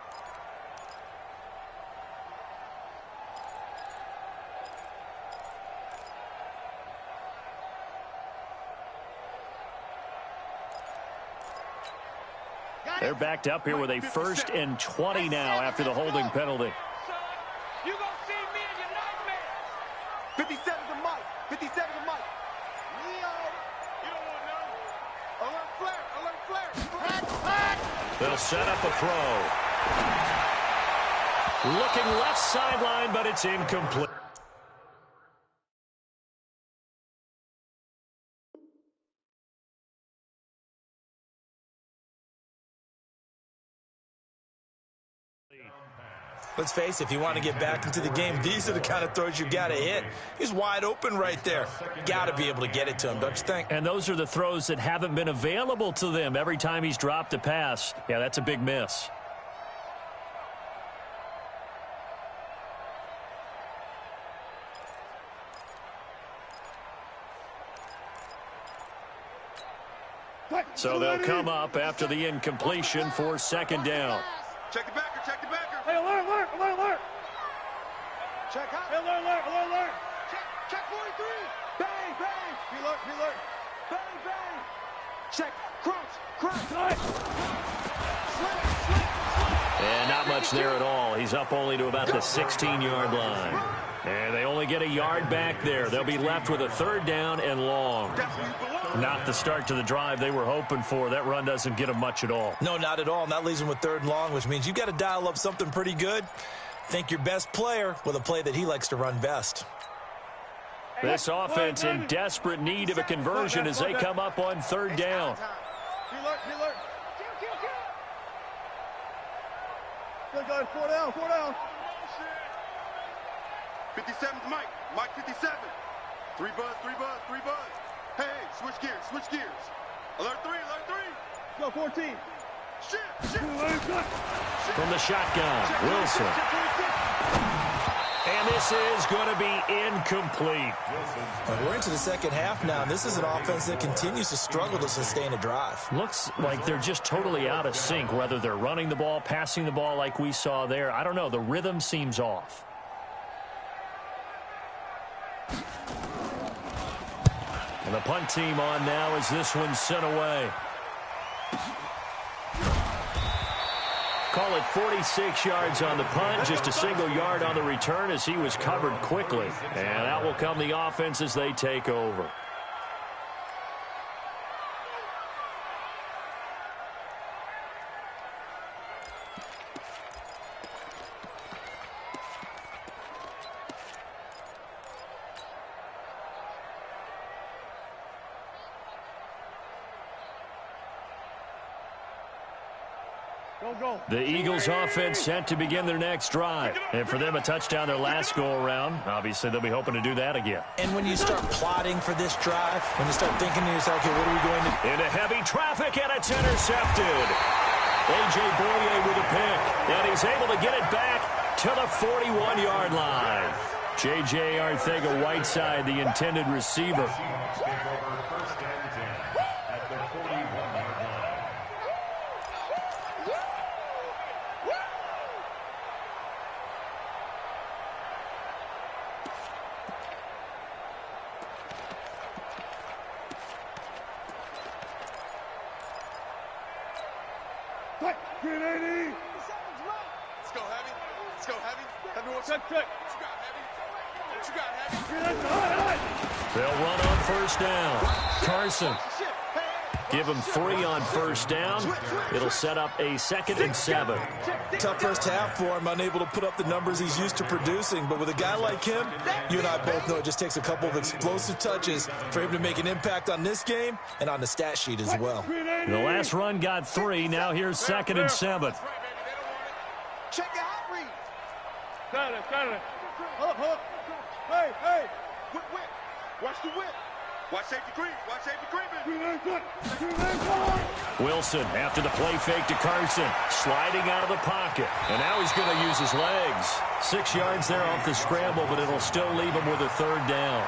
They're backed up here with a 1st and 20 now after the holding penalty. You gonna see me in your nightmares. 57 to Mike. 57 to Mike. Leo. You don't want none. Alert flare. Alert flare. Flag. They'll set up a throw. Looking left sideline, but it's incomplete. Let's face it, if you want to get back into the game, these are the kind of throws you got to hit. He's wide open right there. Got to be able to get it to him, don't you think? And those are the throws that haven't been available to them every time he's dropped a pass. Yeah, that's a big miss. So they'll come up after the incompletion for 2nd down. Check the backer. Check the backer. Hey, alert. Check out. Hey, alert. Check 43. Bang. Alert. Bang. Check. Crunch. And not much there at all. He's up only to about the 16-yard line. And they only get a yard back there. They'll be left with a 3rd down and long. Not the start to the drive they were hoping for. That run doesn't get them much at all. No, not at all. And that leaves them with 3rd and long, which means you've got to dial up something pretty good. Think your best player with a play that he likes to run best. This offense in desperate need of a conversion as they come up on 3rd down. Alert. Good, guys. 4 down. 57's Mike. Mike 57. 3 buzz. Hey, switch gears. Alert 3. Go 14. Shit. From the shotgun, Wilson. And this is going to be incomplete. We're into the second half now. This is an offense that continues to struggle to sustain a drive. Looks like they're just totally out of sync, whether they're running the ball, passing the ball like we saw there. I don't know. The rhythm seems off. And the punt team on now as this one's sent away. Call it 46 yards on the punt, just a single yard on the return as he was covered quickly. And out will come the offense as they take over. The Eagles offense set to begin their next drive. And for them, a touchdown their last go-around. Obviously, they'll be hoping to do that again. And when you start plotting for this drive, when you start thinking to yourself, okay, what are we going to do? Into heavy traffic, and it's intercepted. A.J. Boye with a pick. And he's able to get it back to the 41-yard line. J.J. Arcega-Whiteside, the intended receiver. Seahawks take over first and 10 at the 41-yard line. Let's go, Heavy. Let's go, Heavy. Heavy, what's up? What you got, Heavy? They'll run on first down. Carson. Give him 3 on first down. It'll set up a 2nd and 7. Tough first half for him, unable to put up the numbers he's used to producing. But with a guy like him, you and I both know it just takes a couple of explosive touches for him to make an impact on this game and on the stat sheet as well. The last run got 3. Now here's 2nd and 7. Check your hot read. Saturday. Hold up. Hey. Whip. Watch the whip. Watch safety creep. Wilson after the play fake to Carson. Sliding out of the pocket. And now he's going to use his legs. 6 yards there off the scramble, but it'll still leave him with a 3rd down.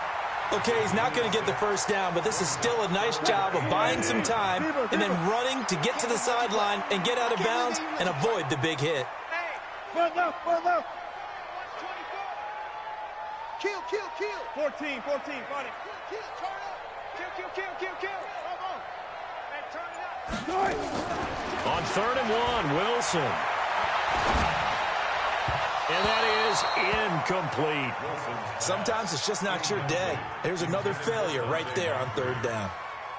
Okay, he's not going to get the first down, but this is still a nice job of buying some time and then running to get to the sideline and get out of bounds and avoid the big hit. Well, Kill. 14, fight it. Kill, turn up. Kill. Come on. Hey, turn it up. On 3rd and 1, Wilson. And that is incomplete. Sometimes it's just not your day. There's another failure right there on 3rd down.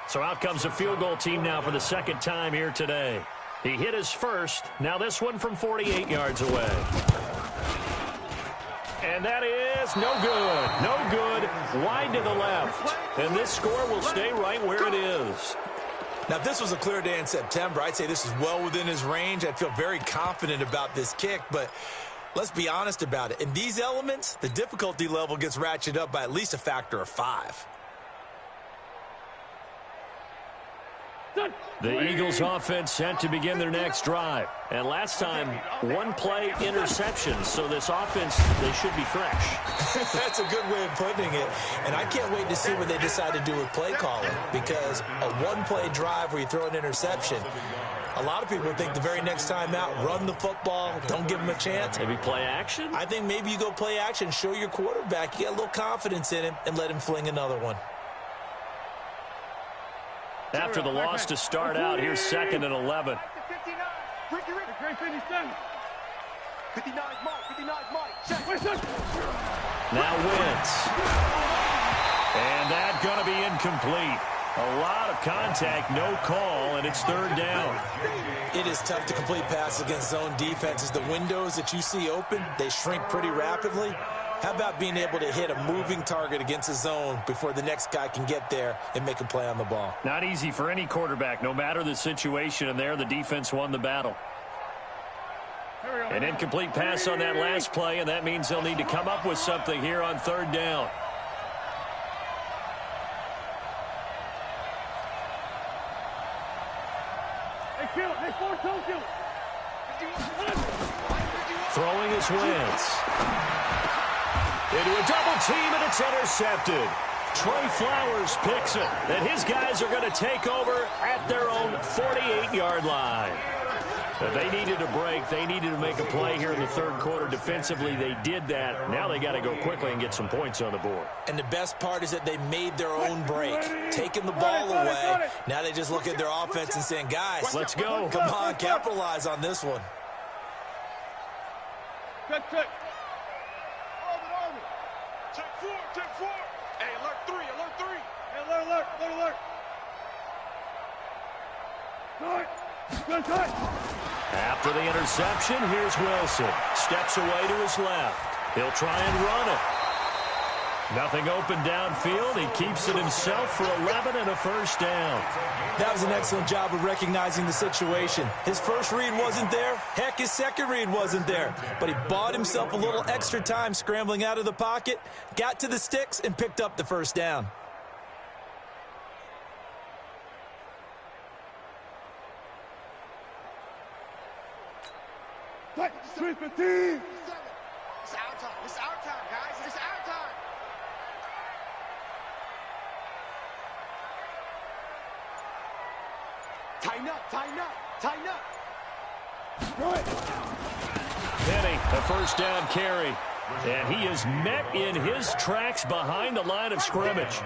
So out comes a field goal team now for the 2nd time here today. He hit his first. Now this one from 48 yards away. And that is no good. Wide to the left. And this score will stay right where it is. Now, if this was a clear day in September, I'd say this is well within his range. I'd feel very confident about this kick, but let's be honest about it. In these elements, the difficulty level gets ratcheted up by at least a factor of 5. The Eagles offense set to begin their next drive. And last time, 1-play interception. So this offense, they should be fresh. That's a good way of putting it. And I can't wait to see what they decide to do with play calling, because a 1-play drive where you throw an interception, a lot of people think the very next time out, run the football, don't give them a chance. Maybe play action? I think maybe you go play action, show your quarterback you got a little confidence in him, and let him fling another one. After the loss to start out, here's 2nd and 11. 59's Mike. Now Wentz. And that's going to be incomplete. A lot of contact, no call, and it's 3rd down. It is tough to complete passes against zone defenses. The windows that you see open, they shrink pretty rapidly. How about being able to hit a moving target against a zone before the next guy can get there and make a play on the ball? Not easy for any quarterback, no matter the situation, and there the defense won the battle. An incomplete pass on that last play, and that means they'll need to come up with something here on 3rd down. Throwing his Wentz. Into a double team, and it's intercepted. Trey Flowers picks it, and his guys are going to take over at their own 48-yard line. But they needed a break. They needed to make a play here in the 3rd quarter. Defensively, they did that. Now they got to go quickly and get some points on the board. And the best part is that they made their own break, taking the ball away. Now they just look at their offense and saying, guys, let's go. Come on, capitalize on this one. Check. Check 4. Hey, alert 3. Hey, alert. Good. After the interception, here's Wilson. Steps away to his left. He'll try and run it. Nothing open downfield. He keeps it himself for 11 and a 1st down. That was an excellent job of recognizing the situation. His first read wasn't there. Heck, his second read wasn't there. But he bought himself a little extra time scrambling out of the pocket, got to the sticks, and picked up the 1st down. time, guys. It's our time. Tighten up, tighten up, tighten up. Penny, a first down carry. And he is met in his tracks behind the line of scrimmage.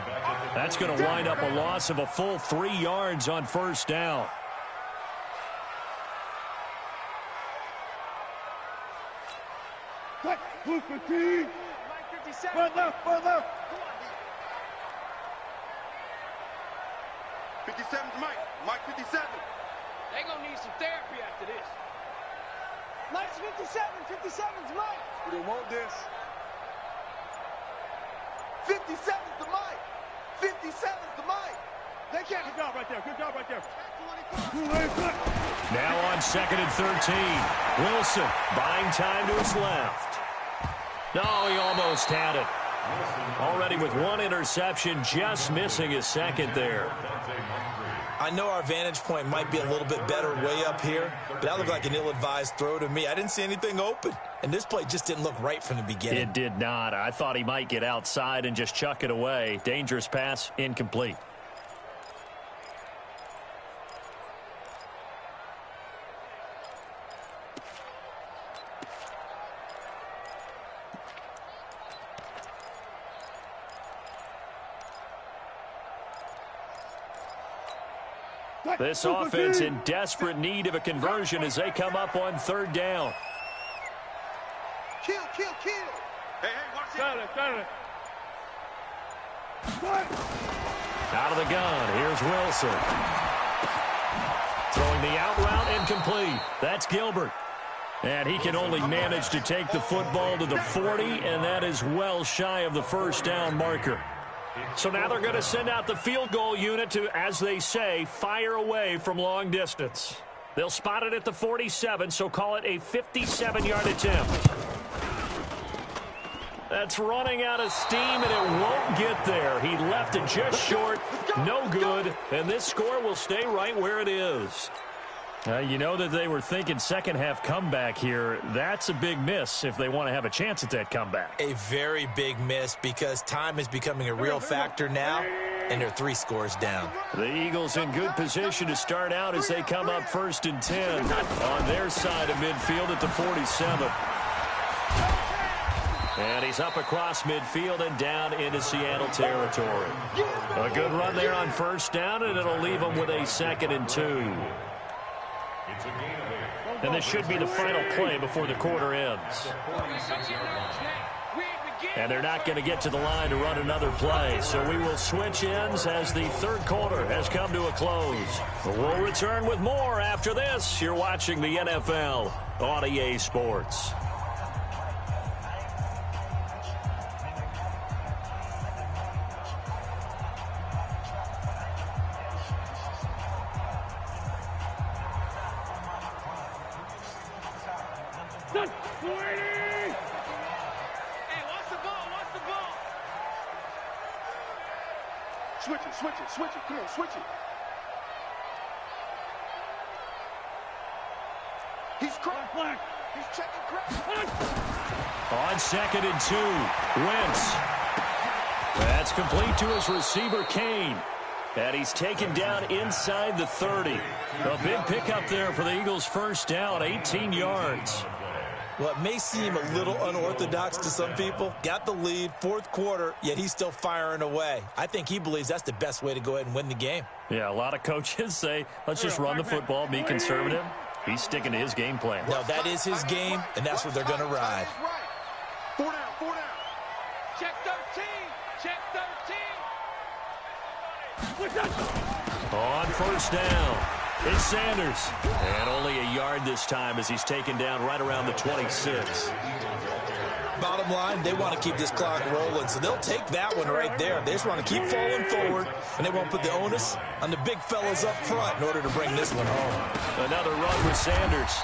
That's going to wind up a loss of a full 3 yards on first down. Blue 15. Mike 57. Right left, right left. 57's Mike. Mike 57. They're going to need some therapy after this. Mike's 57. 57's Mike. They want this. 57's the Mike. 57's the Mike. They can't. Good job right there. Good job right there. 24. Now on 2nd and 13. Wilson buying time to his left. No, he almost had it. Already with 1 interception, just missing his second there. I know our vantage point might be a little bit better way up here, but that looked like an ill-advised throw to me. I didn't see anything open, and this play just didn't look right from the beginning. It did not. I thought he might get outside and just chuck it away. Dangerous pass, incomplete. This offense in desperate need of a conversion as they come up on 3rd down. Kill, kill, kill. Hey, watch it. Got it. Out of the gun, here's Wilson. Throwing the out route incomplete. That's Gilbert. And he can only manage to take the football to the 40, and that is well shy of the first down marker. So now they're going to send out the field goal unit to, as they say, fire away from long distance. They'll spot it at the 47, so call it a 57-yard attempt. That's running out of steam, and it won't get there. He left it just short, no good, and this score will stay right where it is. You know that they were thinking second-half comeback here. That's a big miss if they want to have a chance at that comeback. A very big miss because time is becoming a real factor now, and they're 3 scores down. The Eagles in good position to start out as they come up 1st and 10 on their side of midfield at the 47. And he's up across midfield and down into Seattle territory. A good run there on first down, and it'll leave them with a 2nd and 2. And this should be the final play before the quarter ends. And they're not going to get to the line to run another play. So we will switch ends as the 3rd quarter has come to a close. We'll return with more after this. You're watching the NFL on EA Sports. Switch it, come on, switch it. He's cracked. He's checking crack. On 2nd and 2, Wentz. That's complete to his receiver, Kane. And he's taken down inside the 30. A big pickup there for the Eagles' first down, 18 yards. Well, it may seem a little unorthodox to some people. Got the lead, 4th quarter, yet he's still firing away. I think he believes that's the best way to go ahead and win the game. Yeah, a lot of coaches say, let's just run the football, be conservative. He's sticking to his game plan. No, that is his game, and that's what they're going to ride. 4 down, 4 down. Check 13. Check 13. On first down, it's Sanders. And only a yard this time as he's taken down right around the 26. Bottom line, they want to keep this clock rolling, so they'll take that one right there. They just want to keep falling forward, and they won't put the onus on the big fellas up front in order to bring this one home. Another run with Sanders.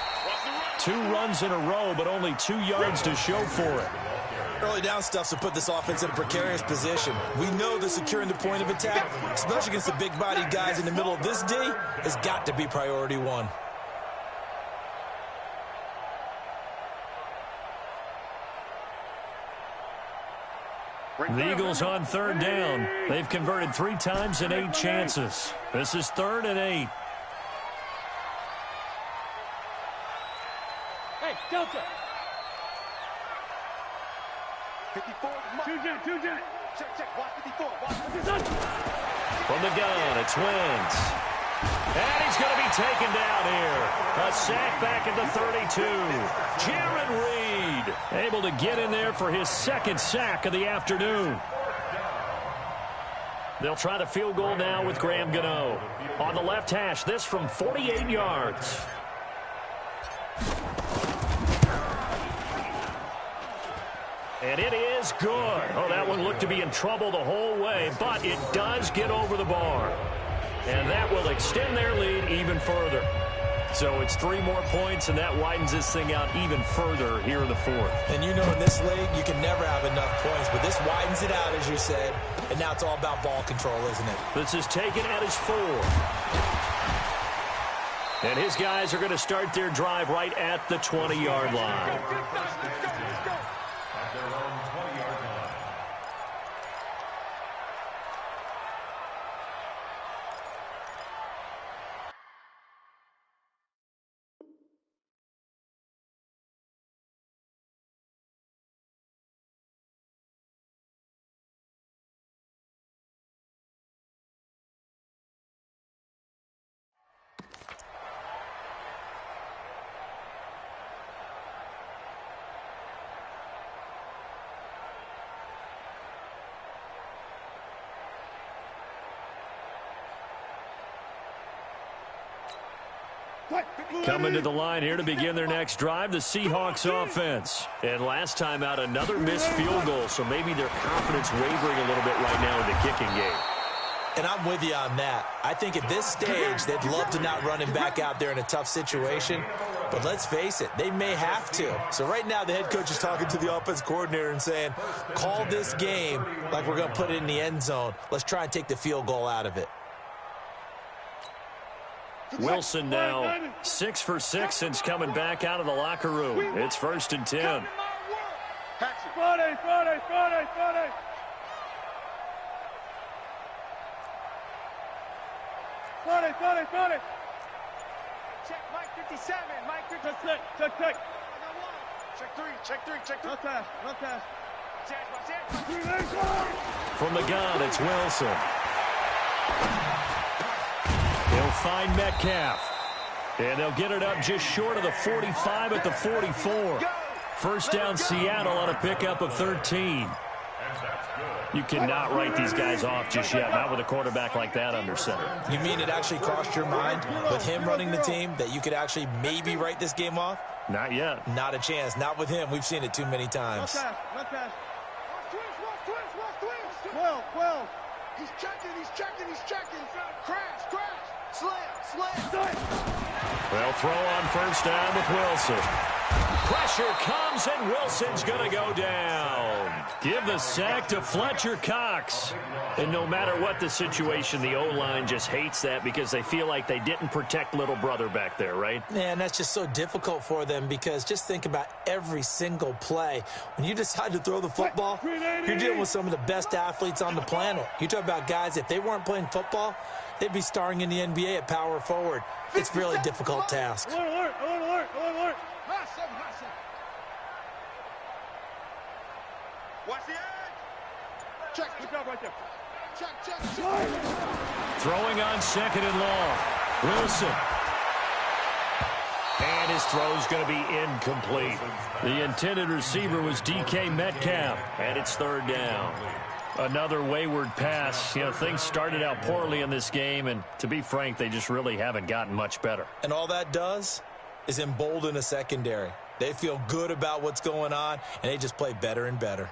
2 runs in a row, but only 2 yards to show for it. Early down stuff to put this offense in a precarious position. We know that securing the point of attack, especially against the big-bodied guys in the middle of this D, has got to be priority 1. The Eagles on third down. They've converted 3 times in 8 chances. This is 3rd and 8. Hey, Delta. 54. Two jet. Check. Watch 54. From the gun, it's Wentz. And he's going to be taken down here. A sack back at the 32. Jaron Reed able to get in there for his 2nd sack of the afternoon. They'll try the field goal now with Graham Gano. On the left hash, this from 48 yards. And it is good. Oh, that one looked to be in trouble the whole way, but it does get over the bar. And that will extend their lead even further. So it's 3 more points, and that widens this thing out even further here in the 4th. And you know in this league, you can never have enough points, but this widens it out, as you said, and now it's all about ball control, isn't it? This is taken at his 4. And his guys are going to start their drive right at the 20-yard line. At their own 20-yard line. Coming to the line here to begin their next drive, the Seahawks offense. And last time out, another missed field goal, so maybe their confidence wavering a little bit right now in the kicking game. And I'm with you on that. I think at this stage, they'd love to not run him back out there in a tough situation. But let's face it, they may have to. So right now, the head coach is talking to the offense coordinator and saying, call this game like we're going to put it in the end zone. Let's try and take the field goal out of it. Wilson now 6 for 6 since coming back out of the locker room. It's 1st and 10. Friday. Check Mike 57. Mike 57. Check. Check 3. No pass. From the gun, it's Wilson. He'll find Metcalf. And they'll get it up just short of the 45 at the 44. First down Seattle on a pickup of 13. You cannot write these guys off just yet, not with a quarterback like that under center. You mean it actually crossed your mind with him running the team that you could actually maybe write this game off? Not yet. Not a chance. Not with him. We've seen it too many times. No pass. Twist. 12. He's checking. Crash. Slam. They'll throw on first down with Wilson. Pressure comes, and Wilson's going to go down. Give the sack to Fletcher Cox. And no matter what the situation, the O-line just hates that because they feel like they didn't protect little brother back there, right? Man, that's just so difficult for them because just think about every single play. When you decide to throw the football, you're dealing with some of the best athletes on the planet. You talk about guys, if they weren't playing football, they'd be starring in the NBA at power forward. It's a really difficult task. Alert. Watch the edge. Check. Good job right there. Check. Throwing on 2nd and long. Wilson. And his throw's going to be incomplete. The intended receiver was DK Metcalf, and it's 3rd down. Another wayward pass. You know, things started out poorly in this game, and to be frank, they just really haven't gotten much better. And all that does is embolden a secondary. They feel good about what's going on, and they just play better and better.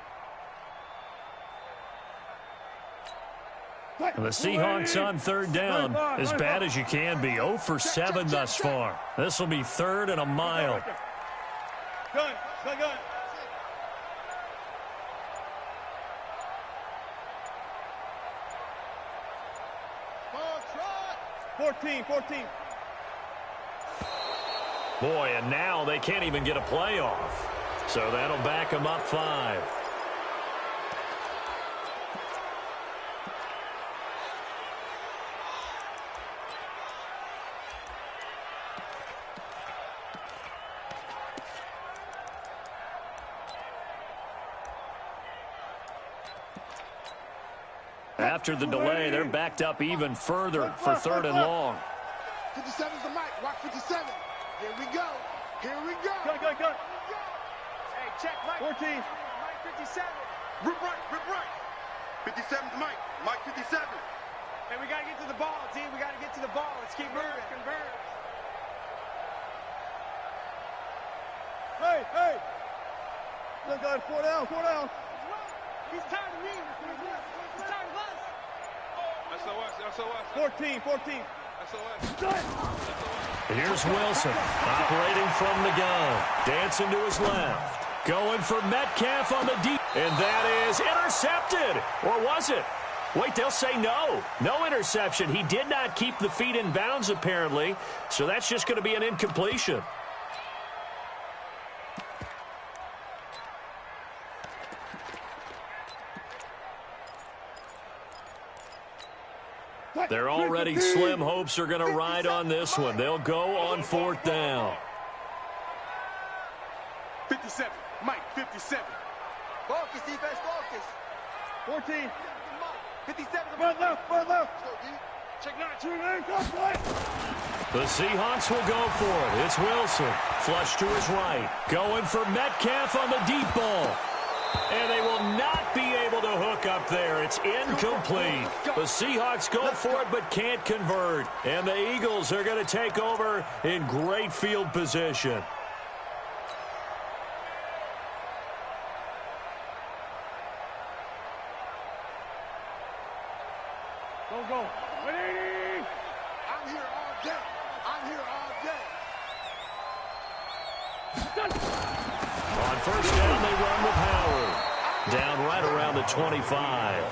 And the Seahawks on 3rd down, as bad as you can be. 0 for 7 thus far. This will be 3rd and a mile. Gun. 14. Boy, and now they can't even get a play off. So that'll back them up 5. After the delay, they're backed up even further for 3rd and long. 57's the mic. Watch 57. Here we go. Here we go. Go. Hey, check Mike. 14. Mike 57. Rip right. 57's the mic. Mike 57. Hey, we got to get to the ball, team. We got to get to the ball. Let's keep moving. Convert. Hey. Look, guys, 4 down. He's tired of me. He's tired of us. SOS. 14. SOS. Here's Wilson, operating from the gun. Dancing to his left. Going for Metcalf on the deep. And that is intercepted. Or was it? Wait, they'll say no. No interception. He did not keep the feet in bounds, apparently. So that's just going to be an incompletion. Their already slim hopes are going to ride on this one. They'll go on 4th down. 57. Mike 57. Focus, defense, focus. 14. 57. Run left. Check 9. The Seahawks will go for it. It's Wilson. Flush to his right. Going for Metcalf on the deep ball. And they will not be able to hook up there. It's incomplete. The Seahawks go for it but can't convert. And the Eagles are going to take over in great field position. Go. 180. I'm here all day. On 1st down, they run with Howard. Down right around the 25.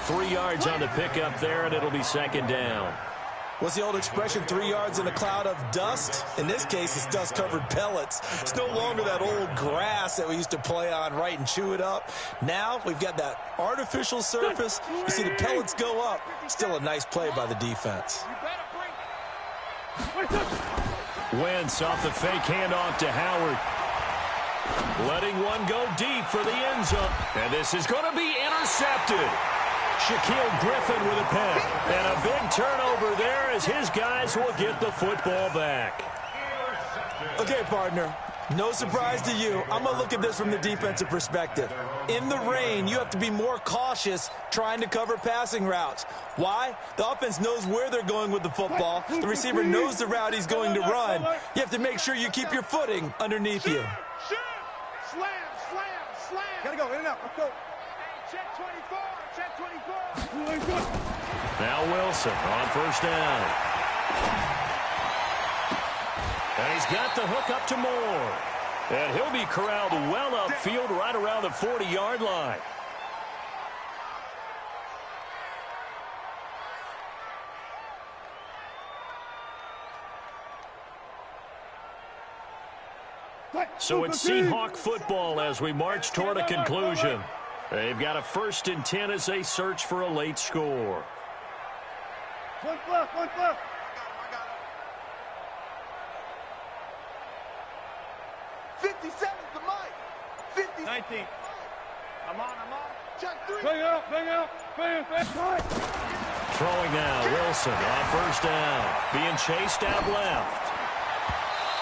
3 yards on the pickup there, and it'll be 2nd down. What's the old expression, 3 yards in a cloud of dust? In this case, it's dust-covered pellets. It's no longer that old grass that we used to play on, right, and chew it up. Now we've got that artificial surface. You see the pellets go up. Still a nice play by the defense. Wentz off the fake handoff to Howard. Letting one go deep for the end zone. And this is going to be intercepted. Shaquille Griffin with a pick. And a big turnover there as his guys will get the football back. Okay, partner, no surprise to you. I'm going to look at this from the defensive perspective. In the rain, you have to be more cautious trying to cover passing routes. Why? The offense knows where they're going with the football. The receiver knows the route he's going to run. You have to make sure you keep your footing underneath you. Slam. Gotta go, in and out. Let's go. Hey, check 24. Now Wilson on 1st down. And he's got the hook up to Moore. And he'll be corralled well upfield right around the 40-yard line. So it's Seahawk football as we march toward a conclusion. They've got a 1st and 10 as they search for a late score. One left. 57's the mic. 50. 19. I'm on. Check 3. Bring out. Throwing now, Wilson on 1st down. Being chased out left.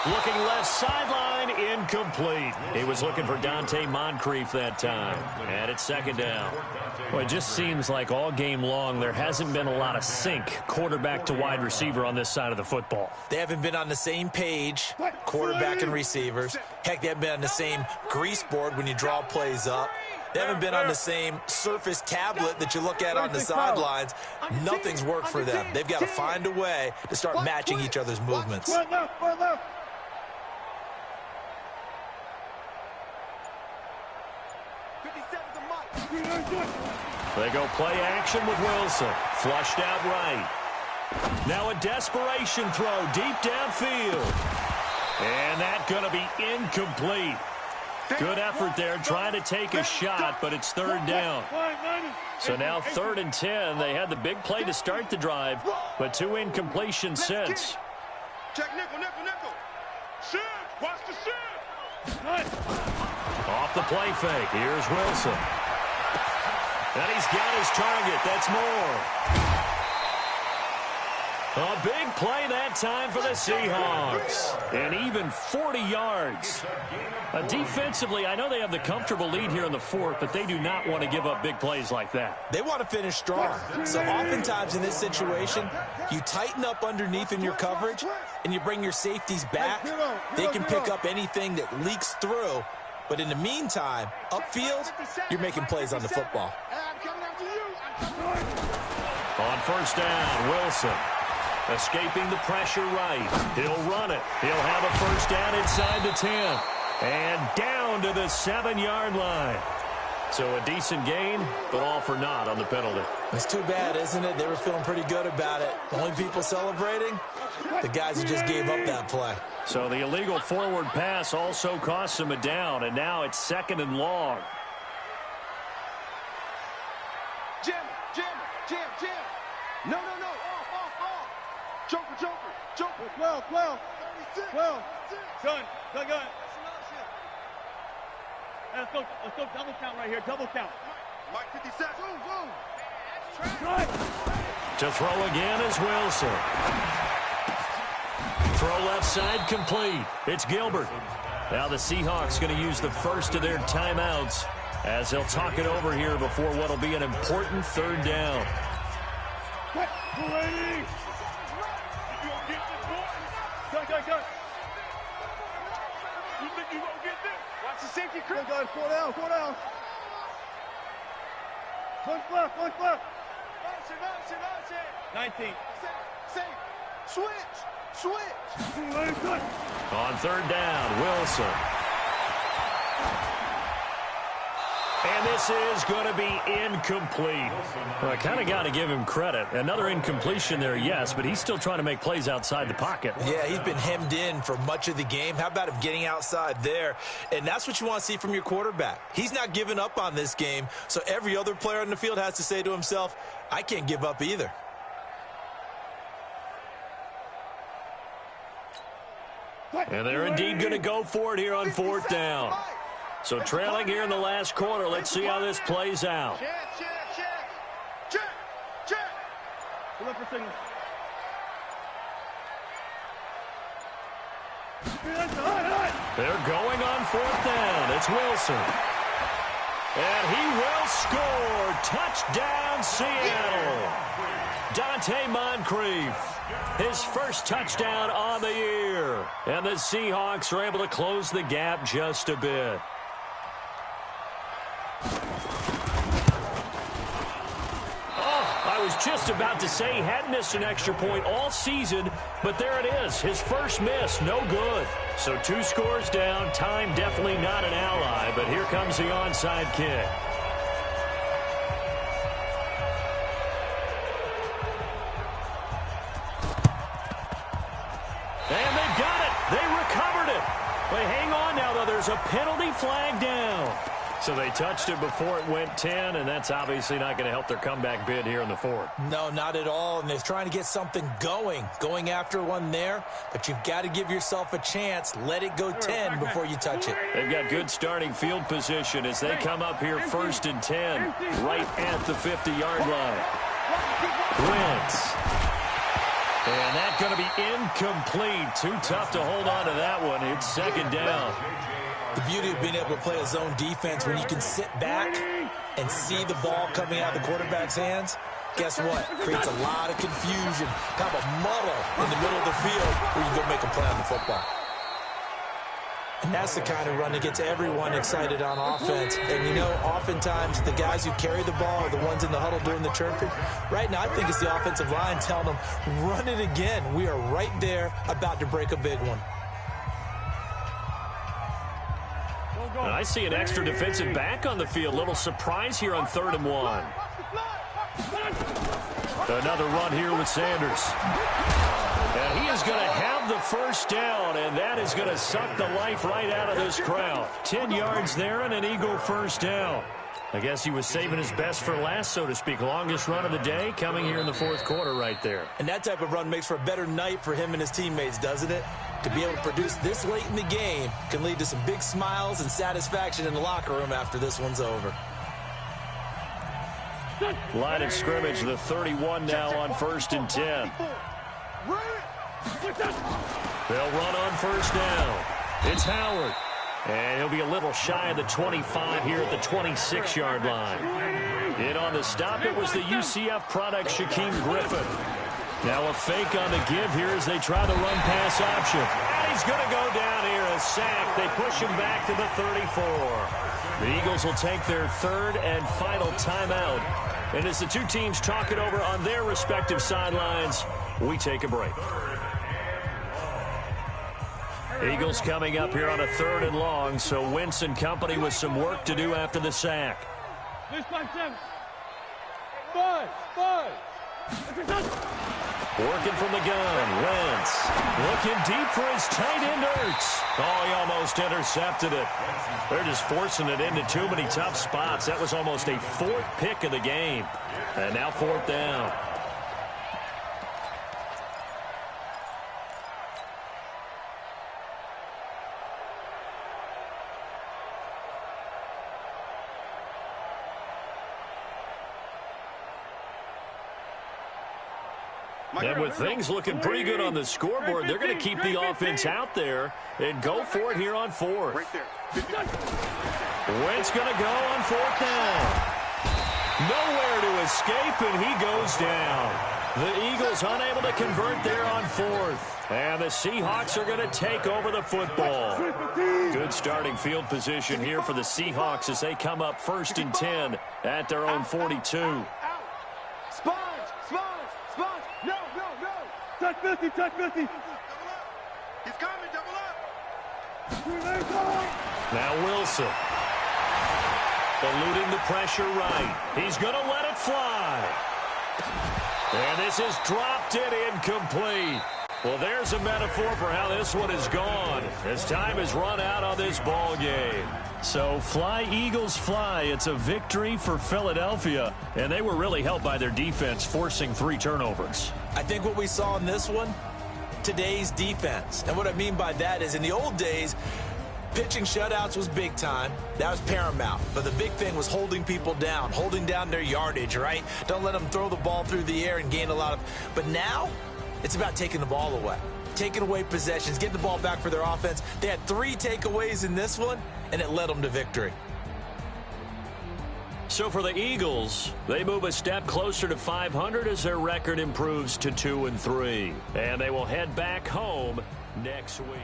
Looking left sideline, incomplete. He was looking for Dante Moncrief that time. And it's 2nd down. Well, it just seems like all game long there hasn't been a lot of sync quarterback to wide receiver on this side of the football. They haven't been on the same page, quarterback and receivers. Heck, they haven't been on the same grease board when you draw plays up. They haven't been on the same surface tablet that you look at on the sidelines. Nothing's worked for them. They've got to find a way to start matching each other's movements. One left. They go play action with Wilson. Flushed out right. Now a desperation throw deep downfield. And that's going to be incomplete. Good effort there trying to take a shot, but it's 3rd down. So now 3rd and 10. They had the big play to start the drive, but 2 incompletions since. Check nickel. Shoot. Watch the shoot. Off the play fake. Here's Wilson. And he's got his target. That's more. A big play that time for the Seahawks. And even 40 yards. Defensively, I know they have the comfortable lead here in the fourth, but they do not want to give up big plays like that. They want to finish strong. So oftentimes in this situation, you tighten up underneath in your coverage, and you bring your safeties back. They can pick up anything that leaks through. But in the meantime, upfield, you're making plays on the football. On first down, Wilson. Escaping the pressure right. He'll run it. He'll have a first down inside the 10. And down to the 7-yard line. So a decent gain, but all for naught on the penalty. It's too bad, isn't it? They were feeling pretty good about it. The only people celebrating, the guys who just gave up that play. So the illegal forward pass also costs them a down, and now it's 2nd and long. Jim. No. Off. Joker. 12. Gun. Let's go double count right here. Double count. Mike 57. To throw again is Wilson. Throw left side complete. It's Gilbert. Now the Seahawks going to use the first of their timeouts as they'll talk it over here before what will be an important 3rd down. Go. You think you gonna get this? Watch the safety crew. Go, 4 down. One left. 19. Save. Switch. On 3rd down, Wilson. And this is going to be incomplete. Well, I kind of got to give him credit. Another incompletion there, yes, but he's still trying to make plays outside the pocket. Yeah, he's been hemmed in for much of the game. How about him getting outside there? And that's what you want to see from your quarterback. He's not giving up on this game, so every other player on the field has to say to himself, I can't give up either. And they're indeed going to go for it here on 4th down. So trailing here in the last quarter. Let's see how this plays out. Check. Pull up for signal. They're going on 4th down. It's Wilson. And he will score. Touchdown, Seattle. Dante Moncrief. His first touchdown on the year. And the Seahawks are able to close the gap just a bit. I was just about to say he hadn't missed an extra point all season, but there it is. His first miss, no good. So 2 scores down. Time definitely not an ally, but here comes the onside kick. And they've got it. They recovered it. But hang on now, though. There's a penalty flag down. So they touched it before it went 10, and that's obviously not going to help their comeback bid here in the 4th. No, not at all, and they're trying to get something going after one there, but you've got to give yourself a chance. Let it go 10 before you touch it. They've got good starting field position as they come up here 1st and 10, right at the 50-yard line. Wentz. And that's going to be incomplete. Too tough to hold on to that one. It's 2nd down. The beauty of being able to play a zone defense when you can sit back and see the ball coming out of the quarterback's hands, guess what? Creates a lot of confusion, kind of a muddle in the middle of the field where you can go make a play on the football. And that's the kind of run that gets everyone excited on offense. And, you know, oftentimes the guys who carry the ball are the ones in the huddle doing the chirping. Right now, I think it's the offensive line telling them, run it again. We are right there about to break a big one. And I see an extra defensive back on the field. Little surprise here on 3rd and 1. Another run here with Sanders. And he is going to have the first down, and that is going to suck the life right out of this crowd. 10 yards there and an Eagle first down. I guess he was saving his best for last, so to speak. Longest run of the day coming here in the 4th quarter right there. And that type of run makes for a better night for him and his teammates, doesn't it? To be able to produce this late in the game can lead to some big smiles and satisfaction in the locker room after this one's over. Line of scrimmage, the 31 now on 1st and 10. They'll run on 1st down. It's Howard. And he'll be a little shy of the 25 here at the 26-yard line. In on the stop, it was the UCF product, Shaquem Griffin. Now a fake on the give here as they try the run-pass option. And he's going to go down here, a sack. They push him back to the 34. The Eagles will take their 3rd and final timeout. And as the two teams talk it over on their respective sidelines, we take a break. Eagles coming up here on a 3rd and long, so Wentz and company with some work to do after the sack. Working from the gun, Wentz looking deep for his tight end, Ertz. Oh, he almost intercepted it. They're just forcing it into too many tough spots. That was almost a 4th pick of the game. And now 4th down. And with things looking pretty good on the scoreboard, they're going to keep the offense out there and go for it here on 4th. Wentz going to go on 4th down. Nowhere to escape, and he goes down. The Eagles unable to convert there on 4th. And the Seahawks are going to take over the football. Good starting field position here for the Seahawks as they come up 1st and 10 at their own 42. Touch 50, touch 50. He's coming, double up. Now Wilson. Eluding the pressure right. He's going to let it fly. And this is dropped it incomplete. Well, there's a metaphor for how this one is gone as time has run out on this ball game. So fly, Eagles, fly. It's a victory for Philadelphia, and they were really helped by their defense forcing 3 turnovers. I think what we saw in this one, today's defense. And what I mean by that is in the old days, pitching shutouts was big time. That was paramount. But the big thing was holding people down, holding down their yardage, right? Don't let them throw the ball through the air and gain a lot of. But now it's about taking the ball away, taking away possessions, getting the ball back for their offense. They had 3 takeaways in this one, and it led them to victory. So for the Eagles, they move a step closer to 500 as their record improves to 2-3. And they will head back home next week.